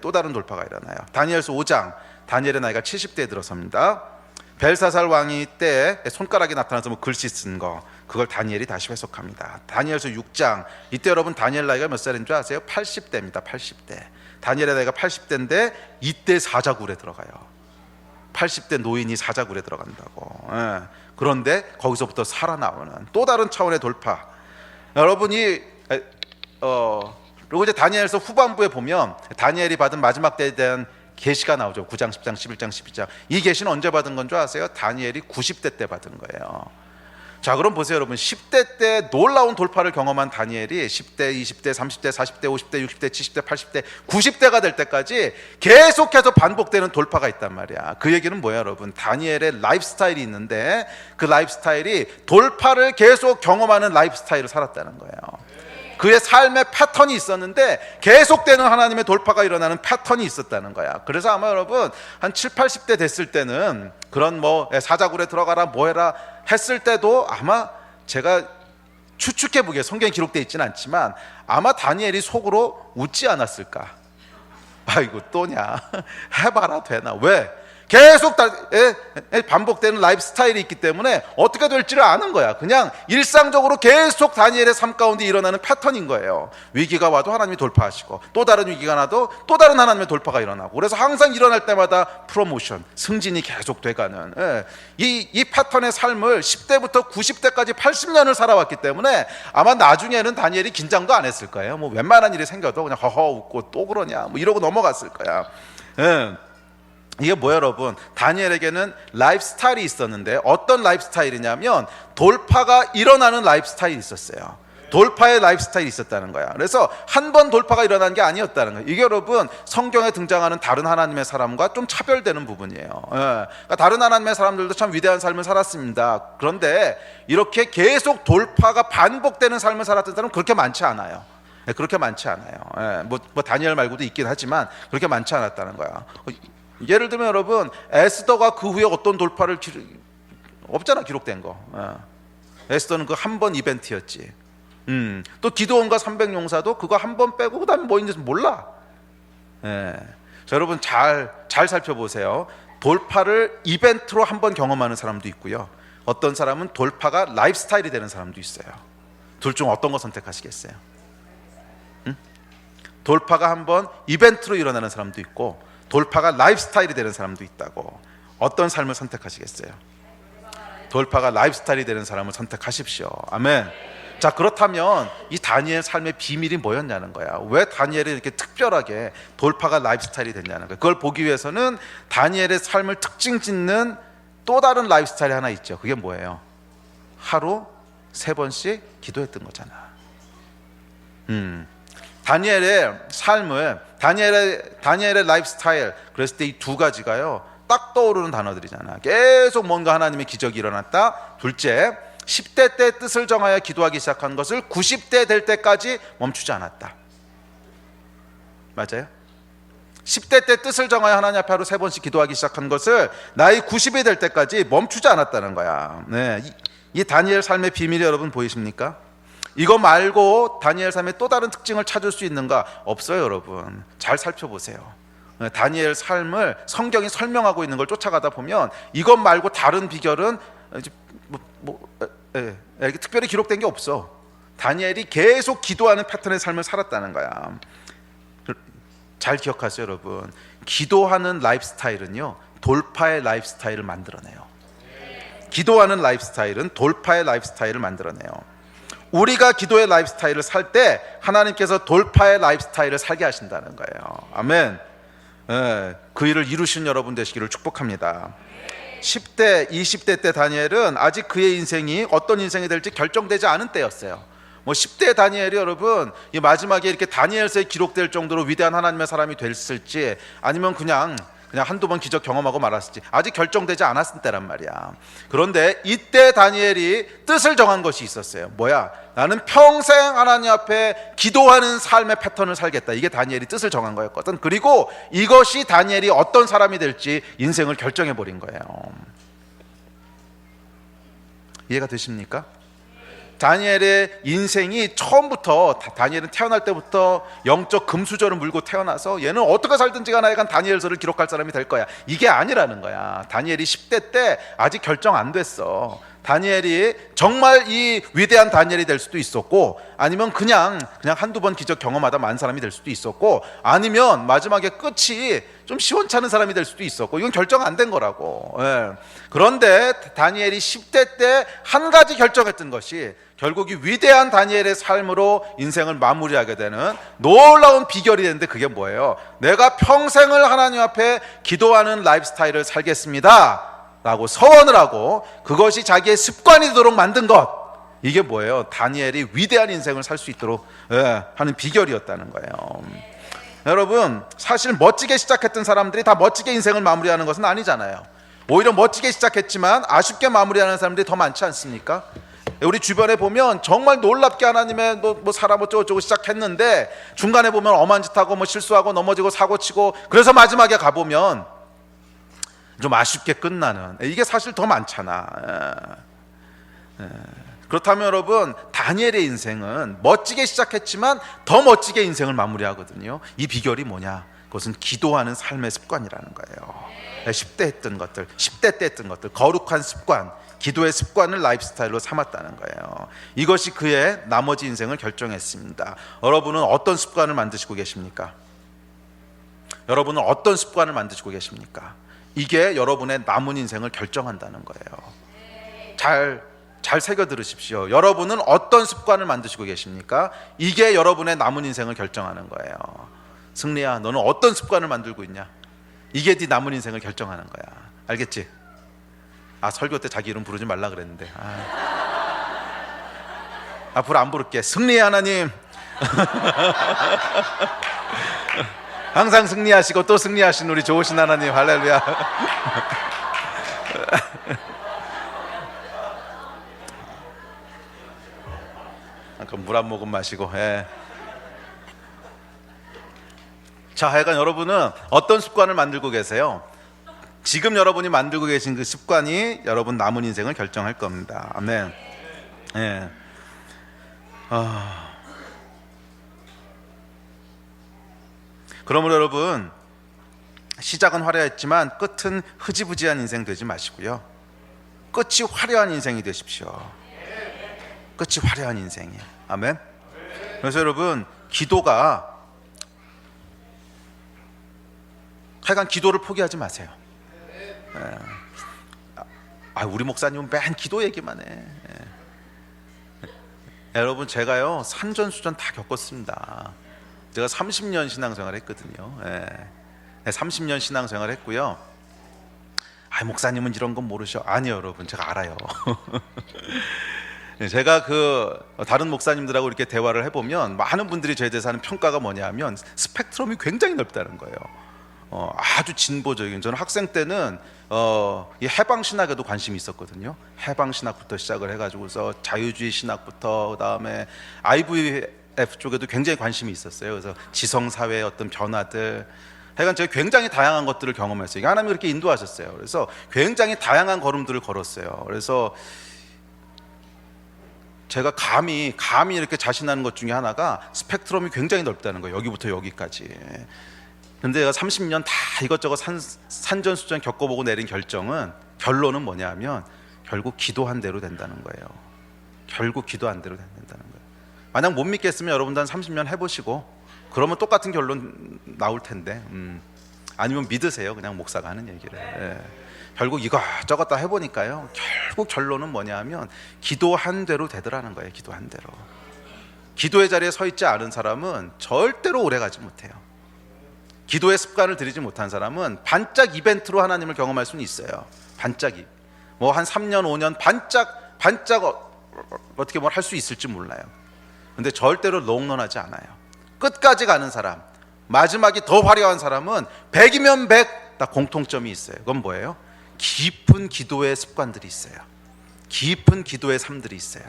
또 다른 돌파가 일어나요. 다니엘서 5장, 다니엘의 나이가 70대에 들어섭니다. 벨사살 왕이 때 손가락이 나타나서 뭐 글씨 쓴 거, 그걸 다니엘이 다시 해석합니다. 다니엘서 6장, 이때 여러분 다니엘 나이가 몇 살인 줄 아세요? 80대입니다. 80대. 다니엘의 나이가 80대인데 이때 사자굴에 들어가요. 80대 노인이 사자굴에 들어간다고. 그런데 거기서부터 살아나오는 또 다른 차원의 돌파. 여러분이 그리고 이제 다니엘서 후반부에 보면 다니엘이 받은 마지막 때에 대한 계시가 나오죠. 9장, 10장, 11장, 12장. 이 계시는 언제 받은 건 줄 아세요? 다니엘이 90대 때 받은 거예요. 자, 그럼 보세요 여러분. 10대 때 놀라운 돌파를 경험한 다니엘이 10대, 20대, 30대, 40대, 50대, 60대, 70대, 80대, 90대가 될 때까지 계속해서 반복되는 돌파가 있단 말이야. 그 얘기는 뭐야 여러분? 다니엘의 라이프 스타일이 있는데 그 라이프 스타일이 돌파를 계속 경험하는 라이프 스타일을 살았다는 거예요. 그의 삶의 패턴이 있었는데 계속되는 하나님의 돌파가 일어나는 패턴이 있었다는 거야. 그래서 아마 여러분 한 7, 80대 됐을 때는 그런 뭐 사자굴에 들어가라 뭐 해라 했을 때도 아마 제가 추측해 보기에 성경에 기록되어 있지는 않지만 아마 다니엘이 속으로 웃지 않았을까. 아이고 또냐 해봐라 되나. 왜? 계속 반복되는 라이프 스타일이 있기 때문에 어떻게 될지를 아는 거야. 그냥 일상적으로 계속 다니엘의 삶 가운데 일어나는 패턴인 거예요. 위기가 와도 하나님이 돌파하시고 또 다른 위기가 나도 또 다른 하나님의 돌파가 일어나고, 그래서 항상 일어날 때마다 프로모션, 승진이 계속 돼가는 이 패턴의 삶을 10대부터 90대까지 80년을 살아왔기 때문에 아마 나중에는 다니엘이 긴장도 안 했을 거예요. 뭐 웬만한 일이 생겨도 그냥 허허 웃고 또 그러냐 뭐 이러고 넘어갔을 거야. 이게 뭐야 여러분? 다니엘에게는 라이프 스타일이 있었는데 어떤 라이프 스타일이냐면 돌파가 일어나는 라이프 스타일이 있었어요. 돌파의 라이프 스타일이 있었다는 거야. 그래서 한 번 돌파가 일어난 게 아니었다는 거예요. 이게 여러분 성경에 등장하는 다른 하나님의 사람과 좀 차별되는 부분이에요. 그러니까 다른 하나님의 사람들도 참 위대한 삶을 살았습니다. 그런데 이렇게 계속 돌파가 반복되는 삶을 살았던 사람은 그렇게 많지 않아요. 그렇게 많지 않아요. 뭐 다니엘 말고도 있긴 하지만 그렇게 많지 않았다는 거야. 예를 들면 여러분 에스더가 그 후에 어떤 돌파를 없잖아, 기록된 거. 에스더는 그 한 번 이벤트였지. 또 기드온과 300용사도 그거 한 번 빼고 그 다음에 뭐 있는지 몰라. 자, 여러분 잘 살펴보세요. 돌파를 이벤트로 한 번 경험하는 사람도 있고요, 어떤 사람은 돌파가 라이프 스타일이 되는 사람도 있어요. 둘 중 어떤 거 선택하시겠어요? 돌파가 한 번 이벤트로 일어나는 사람도 있고 돌파가 라이프 스타일이 되는 사람도 있다고. 어떤 삶을 선택하시겠어요? 돌파가 라이프 스타일이 되는 사람을 선택하십시오. 아멘. 자, 그렇다면 이 다니엘 삶의 비밀이 뭐였냐는 거야. 왜 다니엘이 이렇게 특별하게 돌파가 라이프 스타일이 됐냐는 거야. 그걸 보기 위해서는 다니엘의 삶을 특징 짓는 또 다른 라이프 스타일이 하나 있죠. 그게 뭐예요? 하루 3번씩 기도했던 거잖아. 다니엘의 삶을, 다니엘의 라이프 스타일, 그랬을 때 이 두 가지가요 딱 떠오르는 단어들이잖아. 계속 뭔가 하나님의 기적이 일어났다. 둘째, 10대 때 뜻을 정하여 기도하기 시작한 것을 90대 될 때까지 멈추지 않았다. 맞아요? 10대 때 뜻을 정하여 하나님 앞에 하루 3번씩 기도하기 시작한 것을 나이 90이 될 때까지 멈추지 않았다는 거야. 네, 이 다니엘 삶의 비밀이 여러분 보이십니까? 이거 말고 다니엘 삶의 또 다른 특징을 찾을 수 있는가? 없어요, 여러분. 잘 살펴보세요. 다니엘 삶을 성경이 설명하고 있는 걸 쫓아가다 보면 이것 말고 다른 비결은 이렇게 특별히 기록된 게 없어. 다니엘이 계속 기도하는 패턴의 삶을 살았다는 거야. 잘 기억하세요, 여러분. 기도하는 라이프 스타일은요, 돌파의 라이프 스타일을 만들어내요. 기도하는 라이프 스타일은 돌파의 라이프 스타일을 만들어내요. 우리가 기도의 라이프 스타일을 살 때 하나님께서 돌파의 라이프 스타일을 살게 하신다는 거예요. 아멘. 그 일을 이루신 여러분 되시기를 축복합니다. 10대, 20대 때 다니엘은 아직 그의 인생이 어떤 인생이 될지 결정되지 않은 때였어요. 10대 다니엘이 여러분 이 마지막에 이렇게 다니엘서에 기록될 정도로 위대한 하나님의 사람이 됐을지 아니면 그냥 한두 번 기적 경험하고 말았을지 아직 결정되지 않았을 때란 말이야. 그런데 이때 다니엘이 뜻을 정한 것이 있었어요. 뭐야? 나는 평생 하나님 앞에 기도하는 삶의 패턴을 살겠다. 이게 다니엘이 뜻을 정한 거였거든. 그리고 이것이 다니엘이 어떤 사람이 될지 인생을 결정해 버린 거예요. 이해가 되십니까? 다니엘의 인생이 처음부터, 다니엘은 태어날 때부터 영적 금수저를 물고 태어나서 얘는 어떻게 살든지 간에 약간 다니엘서를 기록할 사람이 될 거야. 이게 아니라는 거야. 다니엘이 10대 때 아직 결정 안 됐어. 다니엘이 정말 이 위대한 다니엘이 될 수도 있었고, 아니면 그냥 한두 번 기적 경험하다 만 사람이 될 수도 있었고, 아니면 마지막에 끝이 좀 시원찮은 사람이 될 수도 있었고, 이건 결정 안 된 거라고. 그런데 다니엘이 10대 때 한 가지 결정했던 것이 결국 이 위대한 다니엘의 삶으로 인생을 마무리하게 되는 놀라운 비결이 되는데, 그게 뭐예요? 내가 평생을 하나님 앞에 기도하는 라이프 스타일을 살겠습니다 라고 서원을 하고 그것이 자기의 습관이 되도록 만든 것, 이게 뭐예요? 다니엘이 위대한 인생을 살 수 있도록 하는 비결이었다는 거예요. 여러분, 사실 멋지게 시작했던 사람들이 다 멋지게 인생을 마무리하는 것은 아니잖아요. 오히려 멋지게 시작했지만 아쉽게 마무리하는 사람들이 더 많지 않습니까? 우리 주변에 보면 정말 놀랍게 하나님의 사람 어쩌고 시작했는데 중간에 보면 엄한 짓하고 실수하고 넘어지고 사고치고, 그래서 마지막에 가보면 좀 아쉽게 끝나는, 이게 사실 더 많잖아. 그렇다면 여러분, 다니엘의 인생은 멋지게 시작했지만 더 멋지게 인생을 마무리하거든요. 이 비결이 뭐냐? 그것은 기도하는 삶의 습관이라는 거예요. 10대 했던 것들, 10대 때 했던 것들, 거룩한 습관, 기도의 습관을 라이프 스타일로 삼았다는 거예요. 이것이 그의 나머지 인생을 결정했습니다. 여러분은 어떤 습관을 만드시고 계십니까? 여러분은 어떤 습관을 만드시고 계십니까? 이게 여러분의 남은 인생을 결정한다는 거예요. 잘 새겨 들으십시오. 여러분은 어떤 습관을 만드시고 계십니까? 이게 여러분의 남은 인생을 결정하는 거예요. 승리야, 너는 어떤 습관을 만들고 있냐? 이게 네 남은 인생을 결정하는 거야. 알겠지? 설교 때 자기 이름 부르지 말라 그랬는데 앞으로 안 부를게. 승리의 하나님 항상 승리하시고 또 승리하신 우리 좋으신 하나님, 할렐루야. 잠깐 물 한 모금 마시고. 자, 하여간 여러분은 어떤 습관을 만들고 계세요? 지금 여러분이 만들고 계신 그 습관이 여러분 남은 인생을 결정할 겁니다. 아멘. 그러므로 여러분, 시작은 화려했지만 끝은 흐지부지한 인생 되지 마시고요, 끝이 화려한 인생이 되십시오. 끝이 화려한 인생이에요. 아멘. 그래서 여러분, 기도가, 하여간 기도를 포기하지 마세요. 우리 목사님은 맨 기도 얘기만 해. 여러분, 산전수전 다 겪었습니다. 제가 30년 신앙생활 했거든요. 30년 신앙생활 했고요. 목사님은 이런 건 모르셔. 아니요, 여러분, 제가 알아요. 제가 다른 목사님들하고 이렇게 대화를 해보면 많은 분들이 저에 대해서 하는 평가가 뭐냐면 스펙트럼이 굉장히 넓다는 거예요. 아주 진보적인, 저는 학생 때는 이 해방 신학에도 관심이 있었거든요. 해방 신학부터 시작을 해가지고서 자유주의 신학부터 그다음에 IVF 쪽에도 굉장히 관심이 있었어요. 그래서 지성 사회의 어떤 변화들, 하여간 제가 굉장히 다양한 것들을 경험했어요. 하나님이 그렇게 인도하셨어요. 그래서 굉장히 다양한 걸음들을 걸었어요. 그래서 제가 감히 이렇게 자신하는 것 중에 하나가 스펙트럼이 굉장히 넓다는 거예요. 여기부터 여기까지. 근데 제가 30년 다 이것저것 산전수전 겪어보고 내린 결론은 뭐냐면 결국 기도한 대로 된다는 거예요. 결국 기도한 대로 된다는 거예요. 만약 못 믿겠으면 여러분도 한 30년 해보시고 그러면 똑같은 결론 나올 텐데, 아니면 믿으세요. 그냥 목사가 하는 얘기를. 예. 결국 이것저것 다 해보니까요, 결국 결론은 뭐냐면 기도한 대로 되더라는 거예요. 기도한 대로. 기도의 자리에 서 있지 않은 사람은 절대로 오래 가지 못해요. 기도의 습관을 들이지 못한 사람은 반짝 이벤트로 하나님을 경험할 수는 있어요. 반짝이 뭐 한 3년 5년 반짝 어떻게 뭘 할 수 있을지 몰라요. 근데 절대로 롱런하지 않아요. 끝까지 가는 사람, 마지막이 더 화려한 사람은 100이면 100 다 공통점이 있어요. 그건 뭐예요? 깊은 기도의 습관들이 있어요. 깊은 기도의 삶들이 있어요.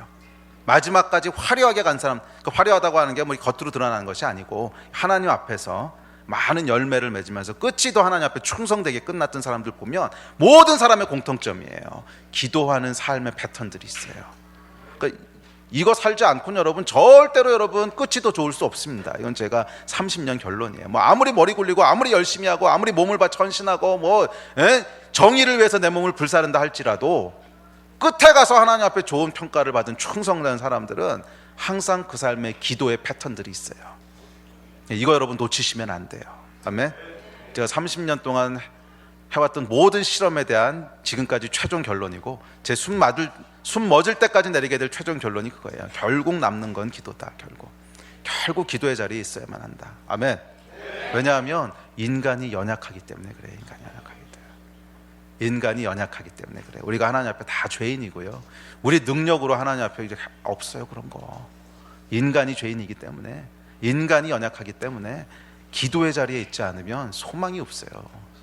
마지막까지 화려하게 간 사람, 그 화려하다고 하는 게 뭐 겉으로 드러나는 것이 아니고 하나님 앞에서 많은 열매를 맺으면서 끝이 더 하나님 앞에 충성되게 끝났던 사람들 보면 모든 사람의 공통점이에요. 기도하는 삶의 패턴들이 있어요. 그러니까 이거 살지 않고는 여러분 절대로 여러분 끝이 더 좋을 수 없습니다. 이건 제가 30년 결론이에요. 뭐 아무리 머리 굴리고 아무리 열심히 하고 아무리 몸을 바쳐 헌신하고 정의를 위해서 내 몸을 불사른다 할지라도 끝에 가서 하나님 앞에 좋은 평가를 받은 충성된 사람들은 항상 그 삶의 기도의 패턴들이 있어요. 이거 여러분 놓치시면 안 돼요. 아멘. 제가 30년 동안 해왔던 모든 실험에 대한 지금까지 최종 결론이고, 제 숨 멎을 때까지 내리게 될 최종 결론이 그거예요. 결국 남는 건 기도다. 결국 기도의 자리에 있어야만 한다. 아멘. 왜냐하면 인간이 연약하기 때문에 그래요. 인간이 연약하기 때문에 그래요. 우리가 하나님 앞에 다 죄인이고요. 우리 능력으로 하나님 앞에 이제 없어요. 그런 거. 인간이 죄인이기 때문에, 인간이 연약하기 때문에 기도의 자리에 있지 않으면 소망이 없어요.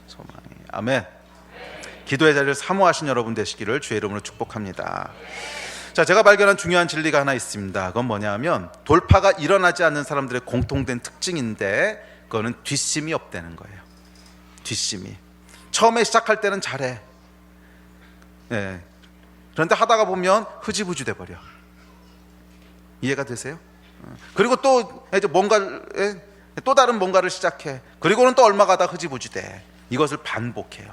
소망이. 아멘. 기도의 자리를 사모하신 여러분 되시기를 주의 이름으로 축복합니다. 자, 제가 발견한 중요한 진리가 하나 있습니다. 그건 뭐냐면 돌파가 일어나지 않는 사람들의 공통된 특징인데, 그거는 뒷심이 없다는 거예요. 뒷심이. 처음에 시작할 때는 잘해. 네. 그런데 하다가 보면 흐지부지 돼버려. 이해가 되세요? 그리고 또 이제 또 다른 뭔가를 시작해. 그리고는 또 얼마 가다 흐지부지 돼. 이것을 반복해요.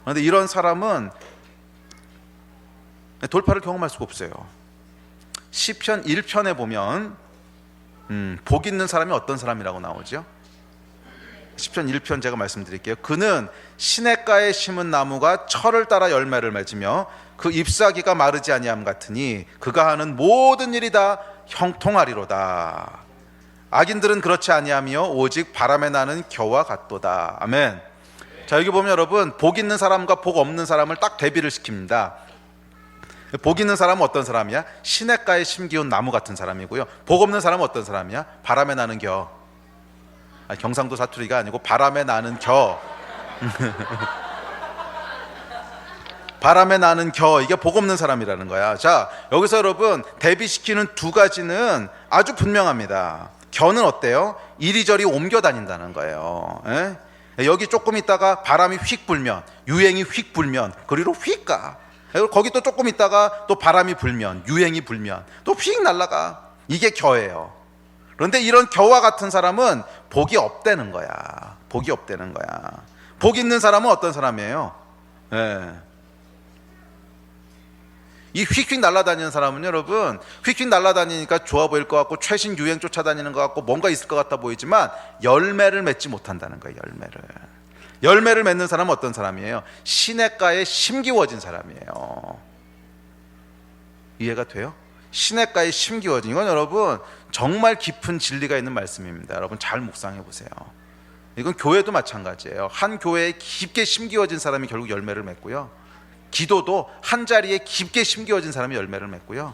그런데 이런 사람은 돌파를 경험할 수가 없어요. 시편 1편에 보면 복 있는 사람이 어떤 사람이라고 나오죠? 시편 1편 제가 말씀드릴게요. 그는 시냇가에 심은 나무가 철을 따라 열매를 맺으며 그 잎사귀가 마르지 아니함 같으니 그가 하는 모든 일이 다 형통하리로다. 악인들은 그렇지 아니하며 오직 바람에 나는 겨와 같도다. 아멘. 자, 여기 보면 여러분 복 있는 사람과 복 없는 사람을 딱 대비를 시킵니다. 복 있는 사람은 어떤 사람이야? 시냇가에 심기운 나무 같은 사람이고요. 복 없는 사람은 어떤 사람이야? 바람에 나는 겨. 경상도 사투리가 아니고 바람에 나는 겨. 바람에 나는 겨, 이게 복 없는 사람이라는 거야. 자, 여기서 여러분 대비시키는 두 가지는 아주 분명합니다. 겨는 어때요? 이리저리 옮겨 다닌다는 거예요. 여기 조금 있다가 바람이 휙 불면, 유행이 휙 불면 그리로 휙 가. 거기 또 조금 있다가 또 바람이 불면, 유행이 불면 또 휙 날아가. 이게 겨예요. 그런데 이런 겨와 같은 사람은 복이 없다는 거야. 복이 없다는 거야. 복 있는 사람은 어떤 사람이에요? 이 휙휙 날아다니는 사람은 여러분, 휙휙 날아다니니까 좋아 보일 것 같고 최신 유행 쫓아다니는 것 같고 뭔가 있을 것 같아 보이지만 열매를 맺지 못한다는 거예요. 열매를 맺는 사람은 어떤 사람이에요? 시냇가에 심기워진 사람이에요. 이해가 돼요? 시냇가에 심기워진, 이건 여러분 정말 깊은 진리가 있는 말씀입니다. 여러분 잘 묵상해 보세요. 이건 교회도 마찬가지예요. 한 교회에 깊게 심기워진 사람이 결국 열매를 맺고요, 기도도 한 자리에 깊게 심기워진 사람이 열매를 맺고요,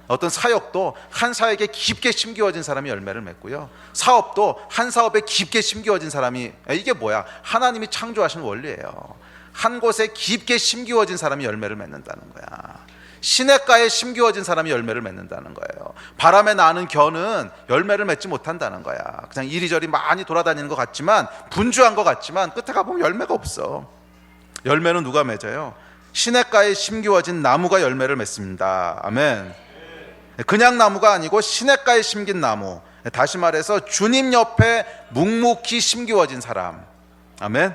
어떤 사역도 한 사역에 깊게 심기워진 사람이 열매를 맺고요, 사업도 한 사업에 깊게 심기워진 사람이, 이게 뭐야? 하나님이 창조하신 원리예요. 한 곳에 깊게 심기워진 사람이 열매를 맺는다는 거야. 시냇가에 심기워진 사람이 열매를 맺는다는 거예요. 바람에 나는 겨는 열매를 맺지 못한다는 거야. 그냥 이리저리 많이 돌아다니는 것 같지만, 분주한 것 같지만 끝에 가보면 열매가 없어. 열매는 누가 맺어요? 시냇가에 심기워진 나무가 열매를 맺습니다. 아멘. 그냥 나무가 아니고 시냇가에 심긴 나무, 다시 말해서 주님 옆에 묵묵히 심기워진 사람. 아멘.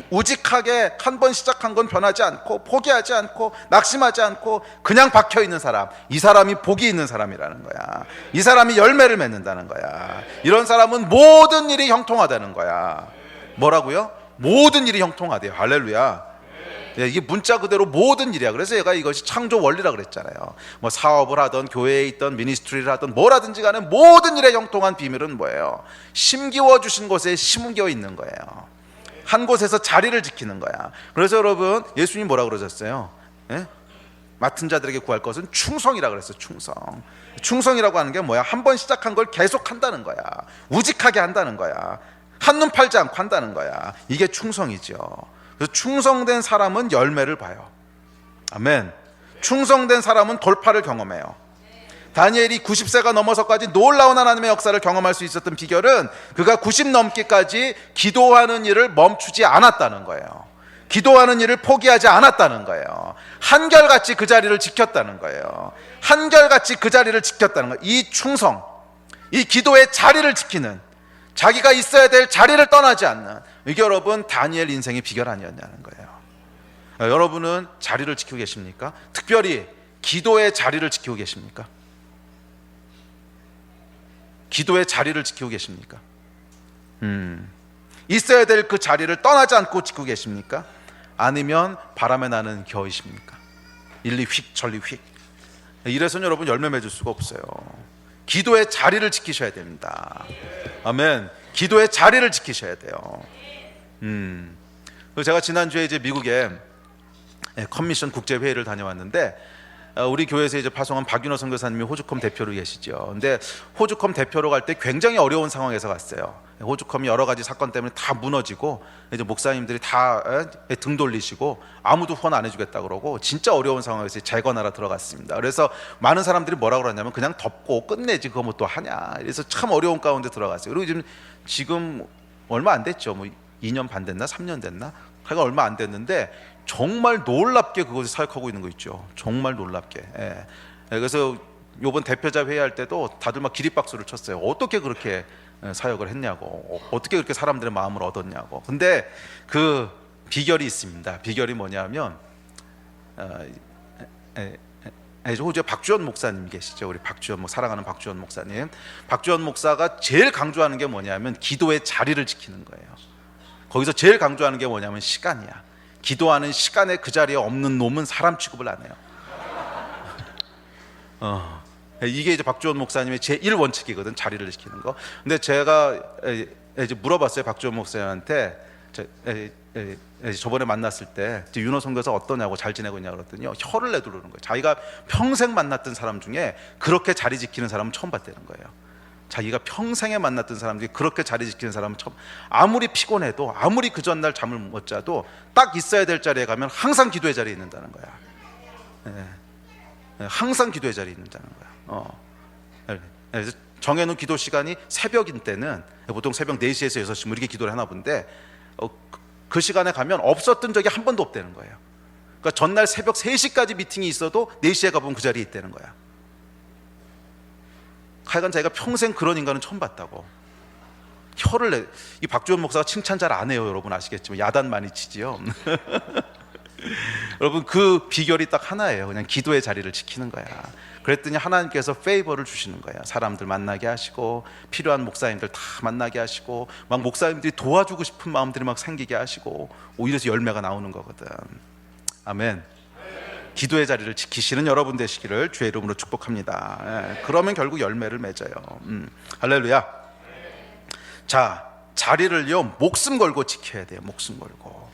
우직하게 한 번 시작한 건 변하지 않고, 포기하지 않고, 낙심하지 않고 그냥 박혀있는 사람, 이 사람이 복이 있는 사람이라는 거야. 이 사람이 열매를 맺는다는 거야. 이런 사람은 모든 일이 형통하다는 거야. 뭐라고요? 모든 일이 형통하대요. 할렐루야. 이게 문자 그대로 모든 일이야. 그래서 얘가 이것이 창조 원리라 그랬잖아요. 뭐 사업을 하던, 교회에 있던, 미니스트리를 하던, 뭐라든지 간에 모든 일에 형통한 비밀은 뭐예요? 심기워 주신 곳에 심겨 있는 거예요. 한 곳에서 자리를 지키는 거야. 그래서 여러분, 예수님 뭐라 그러셨어요? 예? 맡은 자들에게 구할 것은 충성이라 그랬어요. 충성이라고 하는 게 뭐야? 한 번 시작한 걸 계속 한다는 거야. 우직하게 한다는 거야. 한눈 팔지 않고 한다는 거야. 이게 충성이죠. 그래서 충성된 사람은 열매를 봐요. 아멘. 충성된 사람은 돌파를 경험해요. 다니엘이 90세가 넘어서까지 놀라운 하나님의 역사를 경험할 수 있었던 비결은 그가 90 넘기까지 기도하는 일을 멈추지 않았다는 거예요. 기도하는 일을 포기하지 않았다는 거예요. 한결같이 그 자리를 지켰다는 거예요. 한결같이 그 자리를 지켰다는 거예요. 이 충성, 이 기도의 자리를 지키는, 자기가 있어야 될 자리를 떠나지 않는, 이게 여러분 다니엘 인생의 비결 아니었냐는 거예요. 여러분은 자리를 지키고 계십니까? 특별히 기도의 자리를 지키고 계십니까? 기도의 자리를 지키고 계십니까? 있어야 될 그 자리를 떠나지 않고 지키고 계십니까? 아니면 바람에 나는 겨이십니까? 일리 휙 전리 휙. 이래서는 여러분 열매 맺을 수가 없어요. 기도의 자리를 지키셔야 됩니다. 아멘. 기도의 자리를 지키셔야 돼요. 제가 지난주에 이제 미국에 컨미션 국제회의를 다녀왔는데, 우리 교회에서 이제 파송한 박윤호 선교사님이 호주컴 대표로 계시죠. 근데 호주컴 대표로 갈 때 굉장히 어려운 상황에서 갔어요. 호주컴이 여러 가지 사건 때문에 다 무너지고, 이제 목사님들이 다 등 돌리시고 아무도 후원 안 해주겠다 그러고 진짜 어려운 상황에서 재건하러 들어갔습니다. 그래서 많은 사람들이 뭐라고 그러냐면 그냥 덮고 끝내지 그거 뭐 또 하냐. 그래서 참 어려운 가운데 들어갔어요. 그리고 지금 얼마 안 됐죠. 뭐 2년 반 됐나 3년 됐나? 하여간 얼마 안 됐는데 정말 놀랍게 그것을 사역하고 있는 거 있죠. 정말 놀랍게. 예. 그래서 이번 대표자 회의할 때도 다들 막 기립박수를 쳤어요. 어떻게 그렇게 사역을 했냐고, 어떻게 그렇게 사람들의 마음을 얻었냐고. 근데 그 비결이 있습니다. 비결이 뭐냐면 호주에 박주원 목사님 계시죠. 우리 박주원, 사랑하는 박주원 목사님. 박주원 목사가 제일 강조하는 게 뭐냐면 기도의 자리를 지키는 거예요. 거기서 제일 강조하는 게 뭐냐면 시간이야. 기도하는 시간에 그 자리에 없는 놈은 사람 취급을 안 해요. 이게 이제 박주원 목사님의 제1원칙이거든, 자리를 지키는 거. 근데 제가 이제 물어봤어요, 박주원 목사님한테. 저번에 만났을 때 윤호 선교사 어떠냐고, 잘 지내고 있냐고 그랬더니 혀를 내두르는 거예요. 자기가 평생 만났던 사람 중에 그렇게 자리 지키는 사람은 처음 봤다는 거예요. 자기가 평생에 만났던 사람 중에 그렇게 자리 지키는 사람은 처음. 아무리 피곤해도, 아무리 그 전날 잠을 못 자도 딱 있어야 될 자리에 가면 항상 기도의 자리에 있는다는 거야. 항상 기도의 자리에 있는다는 거야. 그래서 정해놓은 기도 시간이 새벽인 때는 보통 새벽 4시에서 6시 뭐 이렇게 기도를 하나 본데, 그 시간에 가면 없었던 적이 한 번도 없다는 거예요. 그러니까 전날 새벽 3시까지 미팅이 있어도 4시에 가보면 그 자리에 있다는 거야. 하여간 자기가 평생 그런 인간은 처음 봤다고. 이 박주원 목사가 칭찬 잘 안 해요. 여러분 아시겠지만 야단 많이 치지요. 여러분 그 비결이 딱 하나예요. 그냥 기도의 자리를 지키는 거야. 그랬더니 하나님께서 페이버를 주시는 거야. 사람들 만나게 하시고, 필요한 목사님들 다 만나게 하시고, 막 목사님들이 도와주고 싶은 마음들이 막 생기게 하시고, 이래서 열매가 나오는 거거든. 아멘. 기도의 자리를 지키시는 여러분 되시기를 주의 이름으로 축복합니다. 그러면 결국 열매를 맺어요. 할렐루야. 자, 자리를요 목숨 걸고 지켜야 돼요. 목숨 걸고.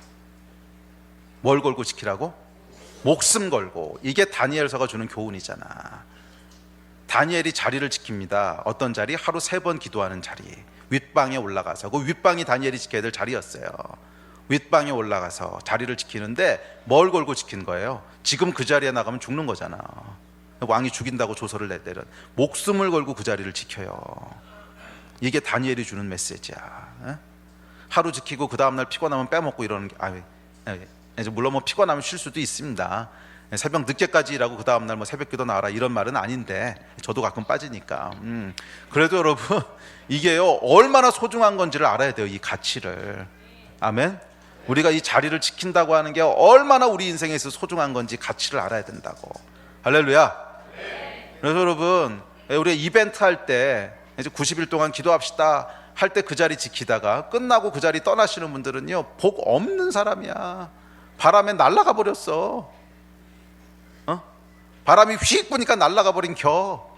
뭘 걸고 지키라고? 목숨 걸고. 이게 다니엘서가 주는 교훈이잖아. 다니엘이 자리를 지킵니다. 어떤 자리? 하루 3번 기도하는 자리. 윗방에 올라가서, 그 윗방이 다니엘이 지켜야 될 자리였어요. 윗방에 올라가서 자리를 지키는데 뭘 걸고 지킨 거예요? 지금 그 자리에 나가면 죽는 거잖아. 왕이 죽인다고 조서를 내때는 목숨을 걸고 그 자리를 지켜요. 이게 다니엘이 주는 메시지야. 하루 지키고 그 다음날 피곤하면 빼먹고 이러는 게, 물론 뭐 피곤하면 쉴 수도 있습니다. 새벽 늦게까지 일하고 그 다음날 뭐 새벽기도 나와라 이런 말은 아닌데, 저도 가끔 빠지니까. 그래도 여러분, 이게요 얼마나 소중한 건지를 알아야 돼요. 이 가치를. 아멘. 우리가 이 자리를 지킨다고 하는 게 얼마나 우리 인생에 있어서 소중한 건지 가치를 알아야 된다고. 할렐루야. 그래서 여러분, 우리 이벤트 할 때 이제 90일 동안 기도합시다 할 때 그 자리 지키다가 끝나고 그 자리 떠나시는 분들은요 복 없는 사람이야. 바람에 날아가 버렸어. 바람이 휙 부니까 날아가 버린 겨.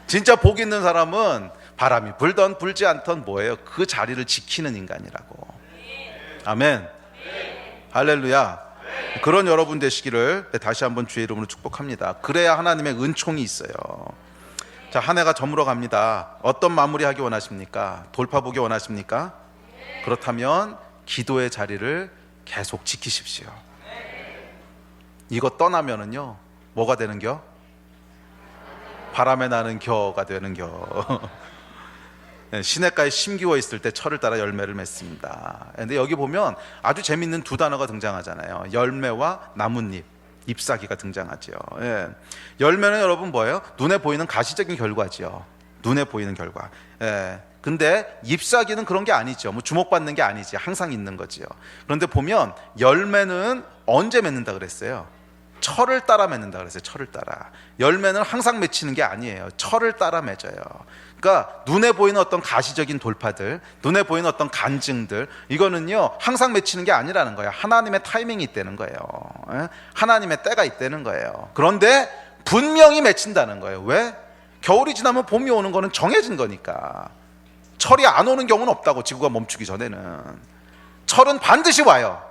진짜 복 있는 사람은 바람이 불던 불지 않던 뭐예요? 그 자리를 지키는 인간이라고. 아멘. 할렐루야. 그런 여러분 되시기를 다시 한번 주의 이름으로 축복합니다. 그래야 하나님의 은총이 있어요. 자, 한 해가 저물어 갑니다. 어떤 마무리 하기 원하십니까? 돌파보기 원하십니까? 그렇다면 기도의 자리를 계속 지키십시오. 이거 떠나면은요 뭐가 되는겨? 바람에 나는 겨가 되는겨. 시냇가에 심기워 있을 때 철을 따라 열매를 맺습니다. 근데 여기 보면 아주 재밌는 두 단어가 등장하잖아요. 열매와 나뭇잎, 잎사귀가 등장하죠. 열매는 여러분 뭐예요? 눈에 보이는 가시적인 결과지요. 눈에 보이는 결과. 근데 잎사귀는 그런 게 아니죠. 뭐 주목받는 게 아니지. 항상 있는 거지요. 그런데 보면 열매는 언제 맺는다 그랬어요? 철을 따라 맺는다 그랬어요. 철을 따라. 열매는 항상 맺히는 게 아니에요. 철을 따라 맺어요. 그러니까 눈에 보이는 어떤 가시적인 돌파들, 눈에 보이는 어떤 간증들, 이거는요 항상 맺히는 게 아니라는 거예요. 하나님의 타이밍이 있다는 거예요. 하나님의 때가 있다는 거예요. 그런데 분명히 맺힌다는 거예요. 왜? 겨울이 지나면 봄이 오는 거는 정해진 거니까. 철이 안 오는 경우는 없다고. 지구가 멈추기 전에는 철은 반드시 와요.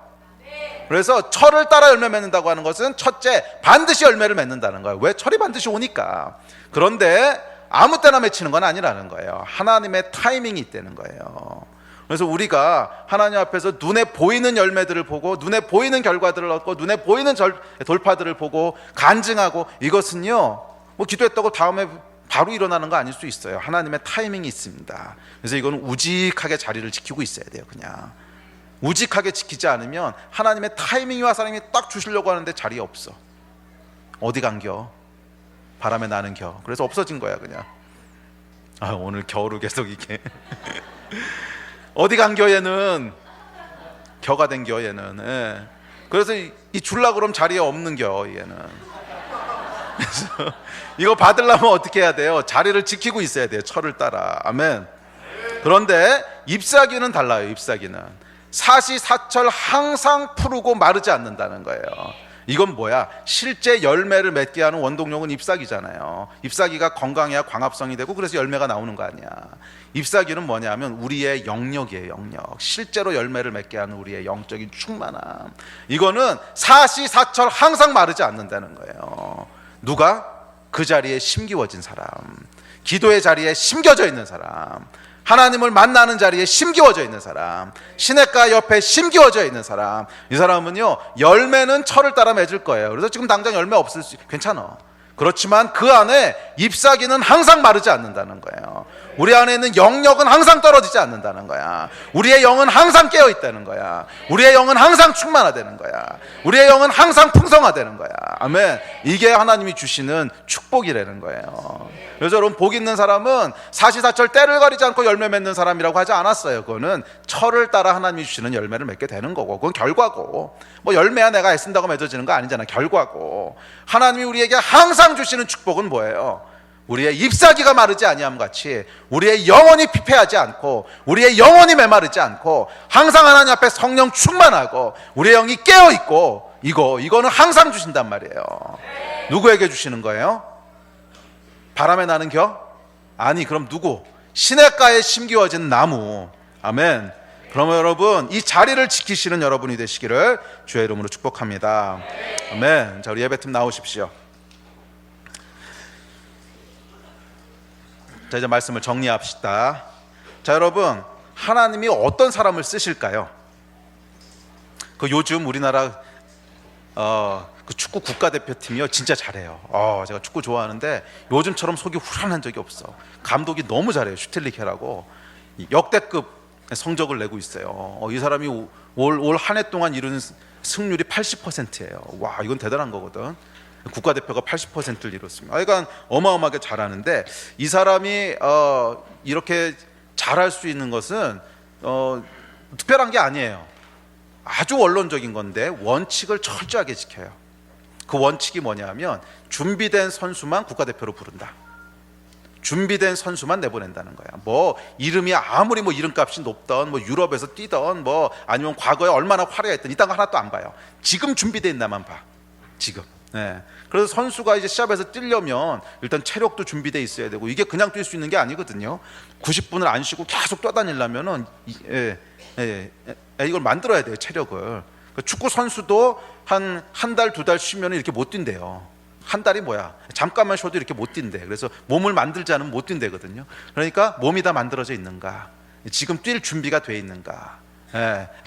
그래서 철을 따라 열매 맺는다고 하는 것은 첫째, 반드시 열매를 맺는다는 거예요. 왜? 철이 반드시 오니까. 그런데 아무 때나 맺히는 건 아니라는 거예요. 하나님의 타이밍이 있다는 거예요. 그래서 우리가 하나님 앞에서 눈에 보이는 열매들을 보고, 눈에 보이는 결과들을 얻고, 눈에 보이는 돌파들을 보고 간증하고, 이것은요 뭐 기도했다고 다음에 바로 일어나는 거 아닐 수 있어요. 하나님의 타이밍이 있습니다. 그래서 이거는 우직하게 자리를 지키고 있어야 돼요. 그냥 우직하게 지키지 않으면 하나님의 타이밍이 와서 하나님이 딱 주시려고 하는데 자리에 없어. 어디 간겨? 바람에 나는 겨. 그래서 없어진 거야 그냥. 오늘 겨울을 계속 이게 어디 간겨 얘는. 겨가 된겨 얘는. 그래서 이 줄라 그럼 자리에 없는 겨 얘는. 그래서 이거 받으려면 어떻게 해야 돼요? 자리를 지키고 있어야 돼요. 철을 따라. 아멘. 그런데 잎사귀는 달라요. 잎사귀는 사시사철 항상 푸르고 마르지 않는다는 거예요. 이건 뭐야? 실제 열매를 맺게 하는 원동력은 잎사귀잖아요. 잎사귀가 건강해야 광합성이 되고 그래서 열매가 나오는 거 아니야. 잎사귀는 뭐냐면 우리의 영역이에요. 영역. 실제로 열매를 맺게 하는 우리의 영적인 충만함. 이거는 사시사철 항상 마르지 않는다는 거예요. 누가? 그 자리에 심기워진 사람, 기도의 자리에 심겨져 있는 사람, 하나님을 만나는 자리에 심기워져 있는 사람, 시냇가 옆에 심기워져 있는 사람, 이 사람은요 열매는 철을 따라 맺을 거예요. 그래서 지금 당장 열매 없을 수 괜찮아. 그렇지만 그 안에 잎사귀는 항상 마르지 않는다는 거예요. 우리 안에 있는 영역은 항상 떨어지지 않는다는 거야. 우리의 영은 항상 깨어 있다는 거야. 우리의 영은 항상 충만하다는 거야. 우리의 영은 항상 풍성하다는 거야. 아멘. 이게 하나님이 주시는 축복이라는 거예요. 그래서 여러분, 복 있는 사람은 사시사철 때를 가리지 않고 열매 맺는 사람이라고 하지 않았어요. 그거는 철을 따라 하나님이 주시는 열매를 맺게 되는 거고, 그건 결과고, 뭐 열매야 내가 애쓴다고 맺어지는 거 아니잖아. 결과고. 하나님이 우리에게 항상 주시는 축복은 뭐예요? 우리의 잎사귀가 마르지 아니함 같이 우리의 영혼이 피폐하지 않고, 우리의 영혼이 메마르지 않고, 항상 하나님 앞에 성령 충만하고 우리의 영이 깨어있고, 이거는 항상 주신단 말이에요. 누구에게 주시는 거예요? 바람에 나는 겨? 아니, 그럼 누구? 시냇가에 심기워진 나무. 아멘. 그러면 여러분, 이 자리를 지키시는 여러분이 되시기를 주의 이름으로 축복합니다. 아멘. 자, 우리 예배팀 나오십시오. 자, 이제 말씀을 정리합시다. 자, 여러분, 하나님이 어떤 사람을 쓰실까요? 그 요즘 우리나라 그 축구 국가대표팀이요 진짜 잘해요. 제가 축구 좋아하는데 요즘처럼 속이 후련한 적이 없어. 감독이 너무 잘해요. 슈틸리케라고 역대급 성적을 내고 있어요. 이 사람이 올 한 해 동안 이룬 승률이 80%예요. 와, 이건 대단한 거거든. 국가대표가 80%를 이뤘습니다. 그러니까 어마어마하게 잘하는데 이 사람이 이렇게 잘할 수 있는 것은 특별한 게 아니에요. 아주 원론적인 건데 원칙을 철저하게 지켜요. 그 원칙이 뭐냐면 준비된 선수만 국가대표로 부른다. 준비된 선수만 내보낸다는 거야. 뭐 이름이 아무리 뭐 이름값이 높던 뭐 유럽에서 뛰던 뭐 아니면 과거에 얼마나 화려했던 이딴 거 하나도 안 봐요. 지금 준비된 나만 봐. 지금. 네. 그래서 선수가 이제 시합에서 뛰려면 일단 체력도 준비돼 있어야 되고 이게 그냥 뛸 수 있는 게 아니거든요. 90분을 안 쉬고 계속 뛰어다니려면은 이걸 만들어야 돼요. 체력을. 축구 선수도 한 달, 두 달 쉬면 이렇게 못 뛴대요. 한 달이 뭐야? 잠깐만 쉬어도 이렇게 못 뛴대. 그래서 몸을 만들지 않으면 못 뛴대거든요. 그러니까 몸이 다 만들어져 있는가? 지금 뛸 준비가 돼 있는가?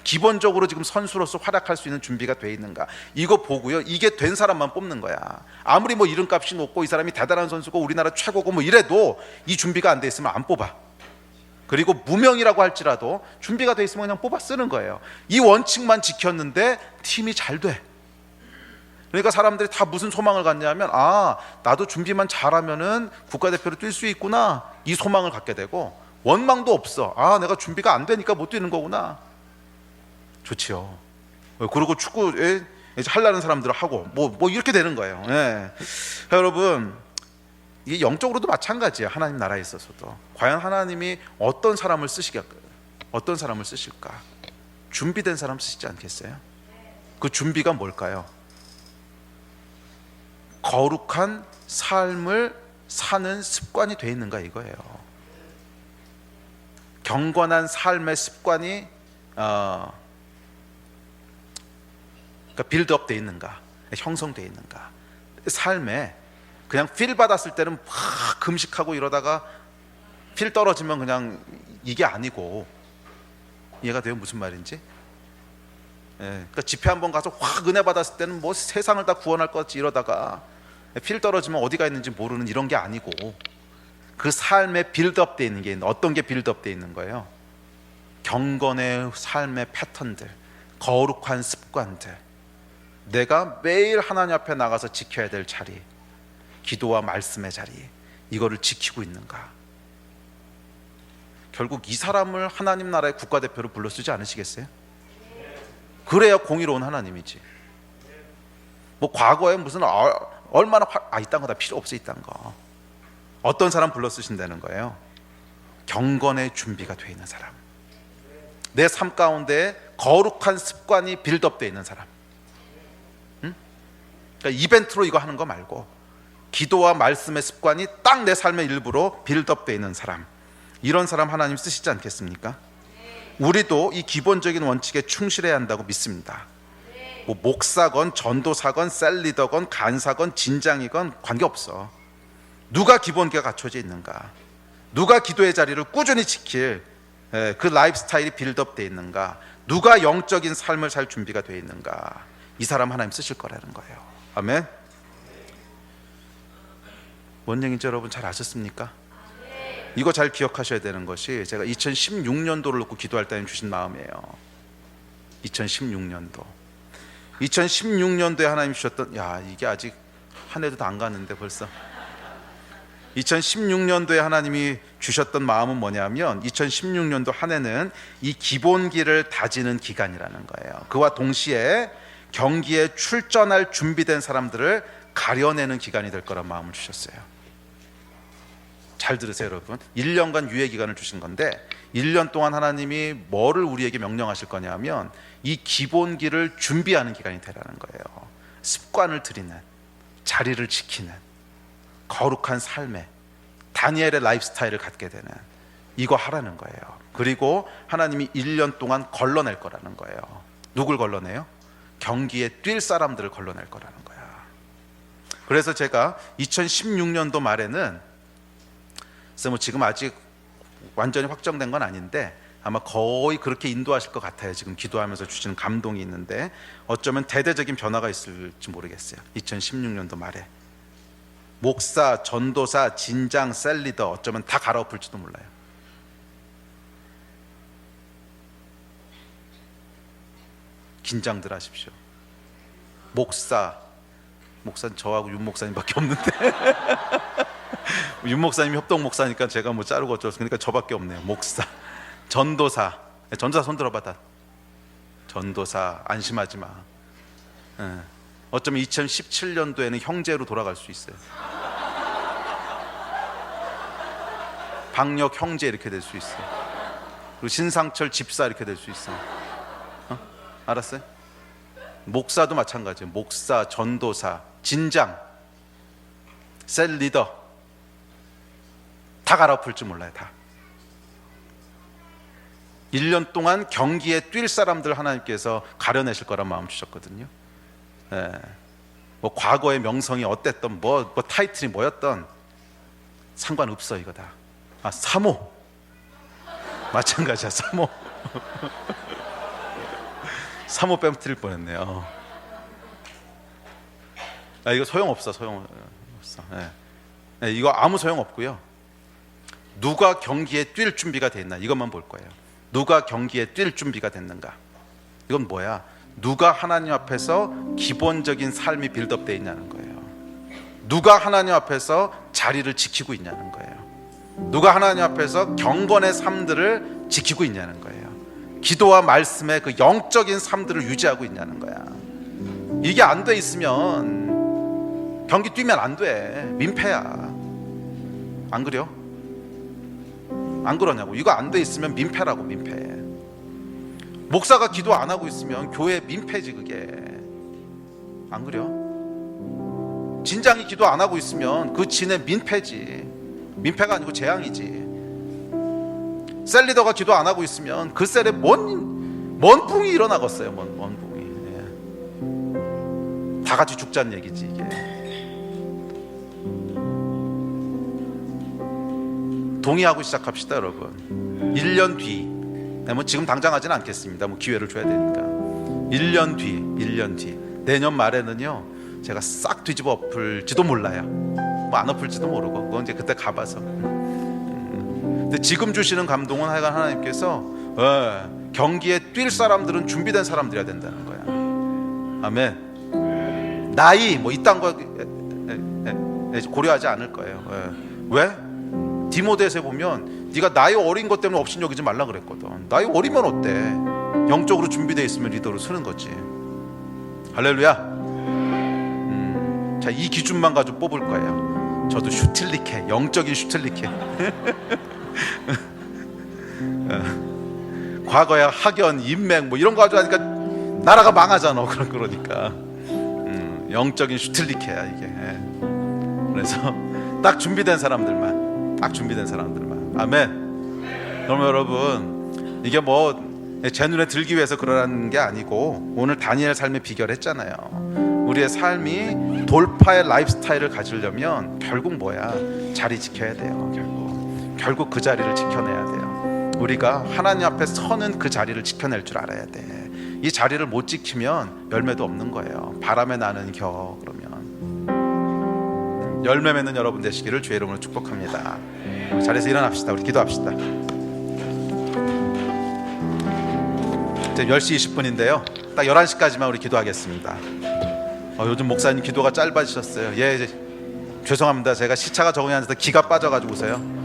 기본적으로 지금 선수로서 활약할 수 있는 준비가 돼 있는가? 이거 보고요. 이게 된 사람만 뽑는 거야. 아무리 뭐 이름값이 높고 이 사람이 대단한 선수고 우리나라 최고고 뭐 이래도 이 준비가 안 돼 있으면 안 뽑아. 그리고 무명이라고 할지라도 준비가 돼 있으면 그냥 뽑아 쓰는 거예요. 이 원칙만 지켰는데 팀이 잘 돼. 그러니까 사람들이 다 무슨 소망을 갖냐면 나도 준비만 잘하면은 국가대표로 뛸 수 있구나 이 소망을 갖게 되고 원망도 없어. 내가 준비가 안 되니까 못 뛰는 거구나. 좋지요. 그리고 축구에 하려는 사람들은 하고 뭐 이렇게 되는 거예요. 여러분 이게 영적으로도 마찬가지예요. 하나님 나라에 있어서도 과연 하나님이 어떤 사람을 쓰실까? 준비된 사람 쓰시지 않겠어요? 그 준비가 뭘까요? 거룩한 삶을 사는 습관이 돼 있는가 이거예요. 경건한 삶의 습관이 그러니까 빌드업 돼 있는가, 형성돼 있는가. 삶에 그냥 필 받았을 때는 막 금식하고 이러다가 필 떨어지면 그냥 이게 아니고, 이해가 돼요? 무슨 말인지? 그러니까 집회 한번 가서 확 은혜 받았을 때는 뭐 세상을 다 구원할 것 같이 이러다가 필 떨어지면 어디가 있는지 모르는 이런 게 아니고, 그 삶에 빌드업 돼 있는 게 있는데 어떤 게 빌드업 돼 있는 거예요? 경건의 삶의 패턴들, 거룩한 습관들, 내가 매일 하나님 앞에 나가서 지켜야 될 자리, 기도와 말씀의 자리, 이거를 지키고 있는가? 결국 이 사람을 하나님 나라의 국가대표로 불러 쓰지 않으시겠어요? 그래야 공의로운 하나님이지. 뭐 과거에 무슨 얼마나 이딴 거 다 필요 없어. 이딴 거 어떤 사람 불러 쓰신다는 거예요? 경건의 준비가 돼 있는 사람, 내 삶 가운데 거룩한 습관이 빌드업 돼 있는 사람. 그러니까 이벤트로 이거 하는 거 말고 기도와 말씀의 습관이 딱 내 삶의 일부로 빌드업 돼 있는 사람, 이런 사람 하나님 쓰시지 않겠습니까? 우리도 이 기본적인 원칙에 충실해야 한다고 믿습니다. 뭐 목사건 전도사건 셀리더건 간사건 진장이건 관계없어. 누가 기본기가 갖춰져 있는가, 누가 기도의 자리를 꾸준히 지킬 그 라이프 스타일이 빌드업 돼 있는가, 누가 영적인 삶을 살 준비가 돼 있는가, 이 사람 하나님 쓰실 거라는 거예요. 아멘. 뭔 얘기인지 여러분 잘 아셨습니까? 이거 잘 기억하셔야 되는 것이, 제가 2016년도를 놓고 기도할 때 주신 마음이에요. 2016년도에 하나님 주셨던, 이게 아직 한 해도 다 안 갔는데 벌써 2016년도에 하나님이 주셨던 마음은 뭐냐면, 2016년도 한 해는 이 기본기를 다지는 기간이라는 거예요. 그와 동시에 경기에 출전할 준비된 사람들을 가려내는 기간이 될 거란 마음을 주셨어요. 잘 들으세요 여러분. 1년간 유예 기간을 주신 건데 1년 동안 하나님이 뭐를 우리에게 명령하실 거냐면 이 기본기를 준비하는 기간이 되라는 거예요. 습관을 들이는, 자리를 지키는 거룩한 삶에 다니엘의 라이프 스타일을 갖게 되는, 이거 하라는 거예요. 그리고 하나님이 1년 동안 걸러낼 거라는 거예요. 누굴 걸러내요? 경기에 뛸 사람들을 걸러낼 거라는 거야. 그래서 제가 2016년도 말에는 그래서 뭐 지금 아직 완전히 확정된 건 아닌데 아마 거의 그렇게 인도하실 것 같아요. 지금 기도하면서 주시는 감동이 있는데 어쩌면 대대적인 변화가 있을지 모르겠어요. 2016년도 말에 목사, 전도사, 진장, 셀리더 어쩌면 다 갈아엎을지도 몰라요. 긴장들 하십시오. 목사는 저하고 윤 목사님밖에 없는데 윤 목사님이 협동 목사니까 제가 뭐 자르고 어쩌고 그러니까 저밖에 없네요. 목사, 전도사 손 들어봐. 다 전도사 안심하지 마. 어쩌면 2017년도에는 형제로 돌아갈 수 있어요. 박력 형제 이렇게 될 수 있어요. 그리고 신상철 집사 이렇게 될 수 있어요. 알았어요? 목사도 마찬가지예요. 목사, 전도사, 진장, 셀 리더 다 갈아엎을 줄 몰라요. 다 1년 동안 경기에 뛸 사람들 하나님께서 가려내실 거란 마음 주셨거든요. 뭐 과거의 명성이 어땠던 뭐 타이틀이 뭐였던 상관없어. 이거 다 사모 마찬가지야. 사모 빼뜨릴 뻔했네요. 이거 소용없어. 이거 아무 소용없고요. 누가 경기에 뛸 준비가 돼 있나 이것만 볼 거예요. 누가 경기에 뛸 준비가 됐는가. 이건 뭐야? 누가 하나님 앞에서 기본적인 삶이 빌드업되어 있냐는 거예요. 누가 하나님 앞에서 자리를 지키고 있냐는 거예요. 누가 하나님 앞에서 경건의 삶들을 지키고 있냐는 거예요. 기도와 말씀의 그 영적인 삶들을 유지하고 있냐는 거야. 이게 안 돼 있으면 경기 뛰면 안 돼. 민폐야. 안 그래요? 안 그러냐고. 이거 안 돼 있으면 민폐라고. 민폐. 목사가 기도 안 하고 있으면 교회 민폐지. 그게 안 그래요? 진장이 기도 안 하고 있으면 그 진의 민폐지. 민폐가 아니고 재앙이지. 셀 리더가 기도 안 하고 있으면 그 셀에 뭔 붕이 일어나겠어요. 뭔 붕이. 다 같이 죽자는 얘기지 이게. 동의하고 시작합시다 여러분. 1년 뒤, 뭐 지금 당장 하지는 않겠습니다. 뭐 기회를 줘야 되니까. 1년 뒤 내년 말에는요 제가 싹 뒤집어 엎을지도 몰라요. 뭐 안 엎을지도 모르고 그건 이제 그때 가봐서. 근데 지금 주시는 감동은 하여간 하나님께서 경기에 뛸 사람들은 준비된 사람들이어야 된다는 거야. 아멘. 나이 뭐 이딴 거 고려하지 않을 거예요. 왜? 디모데에서 보면 네가 나이 어린 것 때문에 업신여기지 말라 그랬거든. 나이 어리면 어때? 영적으로 준비되어 있으면 리더로 서는 거지. 할렐루야. 자, 이 기준만 가지고 뽑을 거예요. 저도 슈틸리케, 영적인 슈틸리케. 과거에 학연, 인맥 뭐 이런 거 가지고 하니까 나라가 망하잖아. 그러니까 영적인 슈틸리케야 이게. 그래서 딱 준비된 사람들만. 아멘. 그럼 여러분 이게 뭐 제 눈에 들기 위해서 그러라는 게 아니고 오늘 다니엘 삶의 비결 했잖아요. 우리의 삶이 돌파의 라이프스타일을 가지려면 결국 뭐야? 자리 지켜야 돼요. 결국 그 자리를 지켜내야 돼요. 우리가 하나님 앞에 서는 그 자리를 지켜낼 줄 알아야 돼. 이 자리를 못 지키면 열매도 없는 거예요. 바람에 나는 겨. 그러면 열매 맺는 여러분 되시기를 주의 이름으로 축복합니다. 자리에서 일어납시다. 우리 기도합시다. 이제 10시 20분인데요 딱 11시까지만 우리 기도하겠습니다. 요즘 목사님 기도가 짧아지셨어요. 이제 죄송합니다. 제가 시차가 적응이 안 돼서 기가 빠져가지고서요.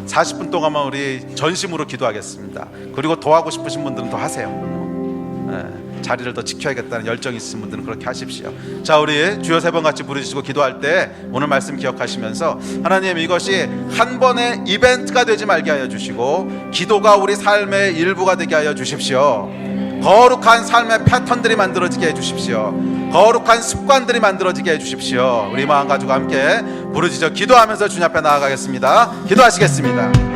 40분 동안만 우리 전심으로 기도하겠습니다. 그리고 더 하고 싶으신 분들은 더 하세요. 자리를 더 지켜야겠다는 열정이 있으신 분들은 그렇게 하십시오. 자, 우리 주여 3번 같이 부르시고 기도할 때 오늘 말씀 기억하시면서 하나님 이것이 한 번의 이벤트가 되지 말게 하여 주시고 기도가 우리 삶의 일부가 되게 하여 주십시오. 거룩한 삶의 패턴들이 만들어지게 해주십시오. 거룩한 습관들이 만들어지게 해주십시오. 우리 마음 가지고 함께 부르짖어 기도하면서 주님 앞에 나아가겠습니다. 기도하시겠습니다.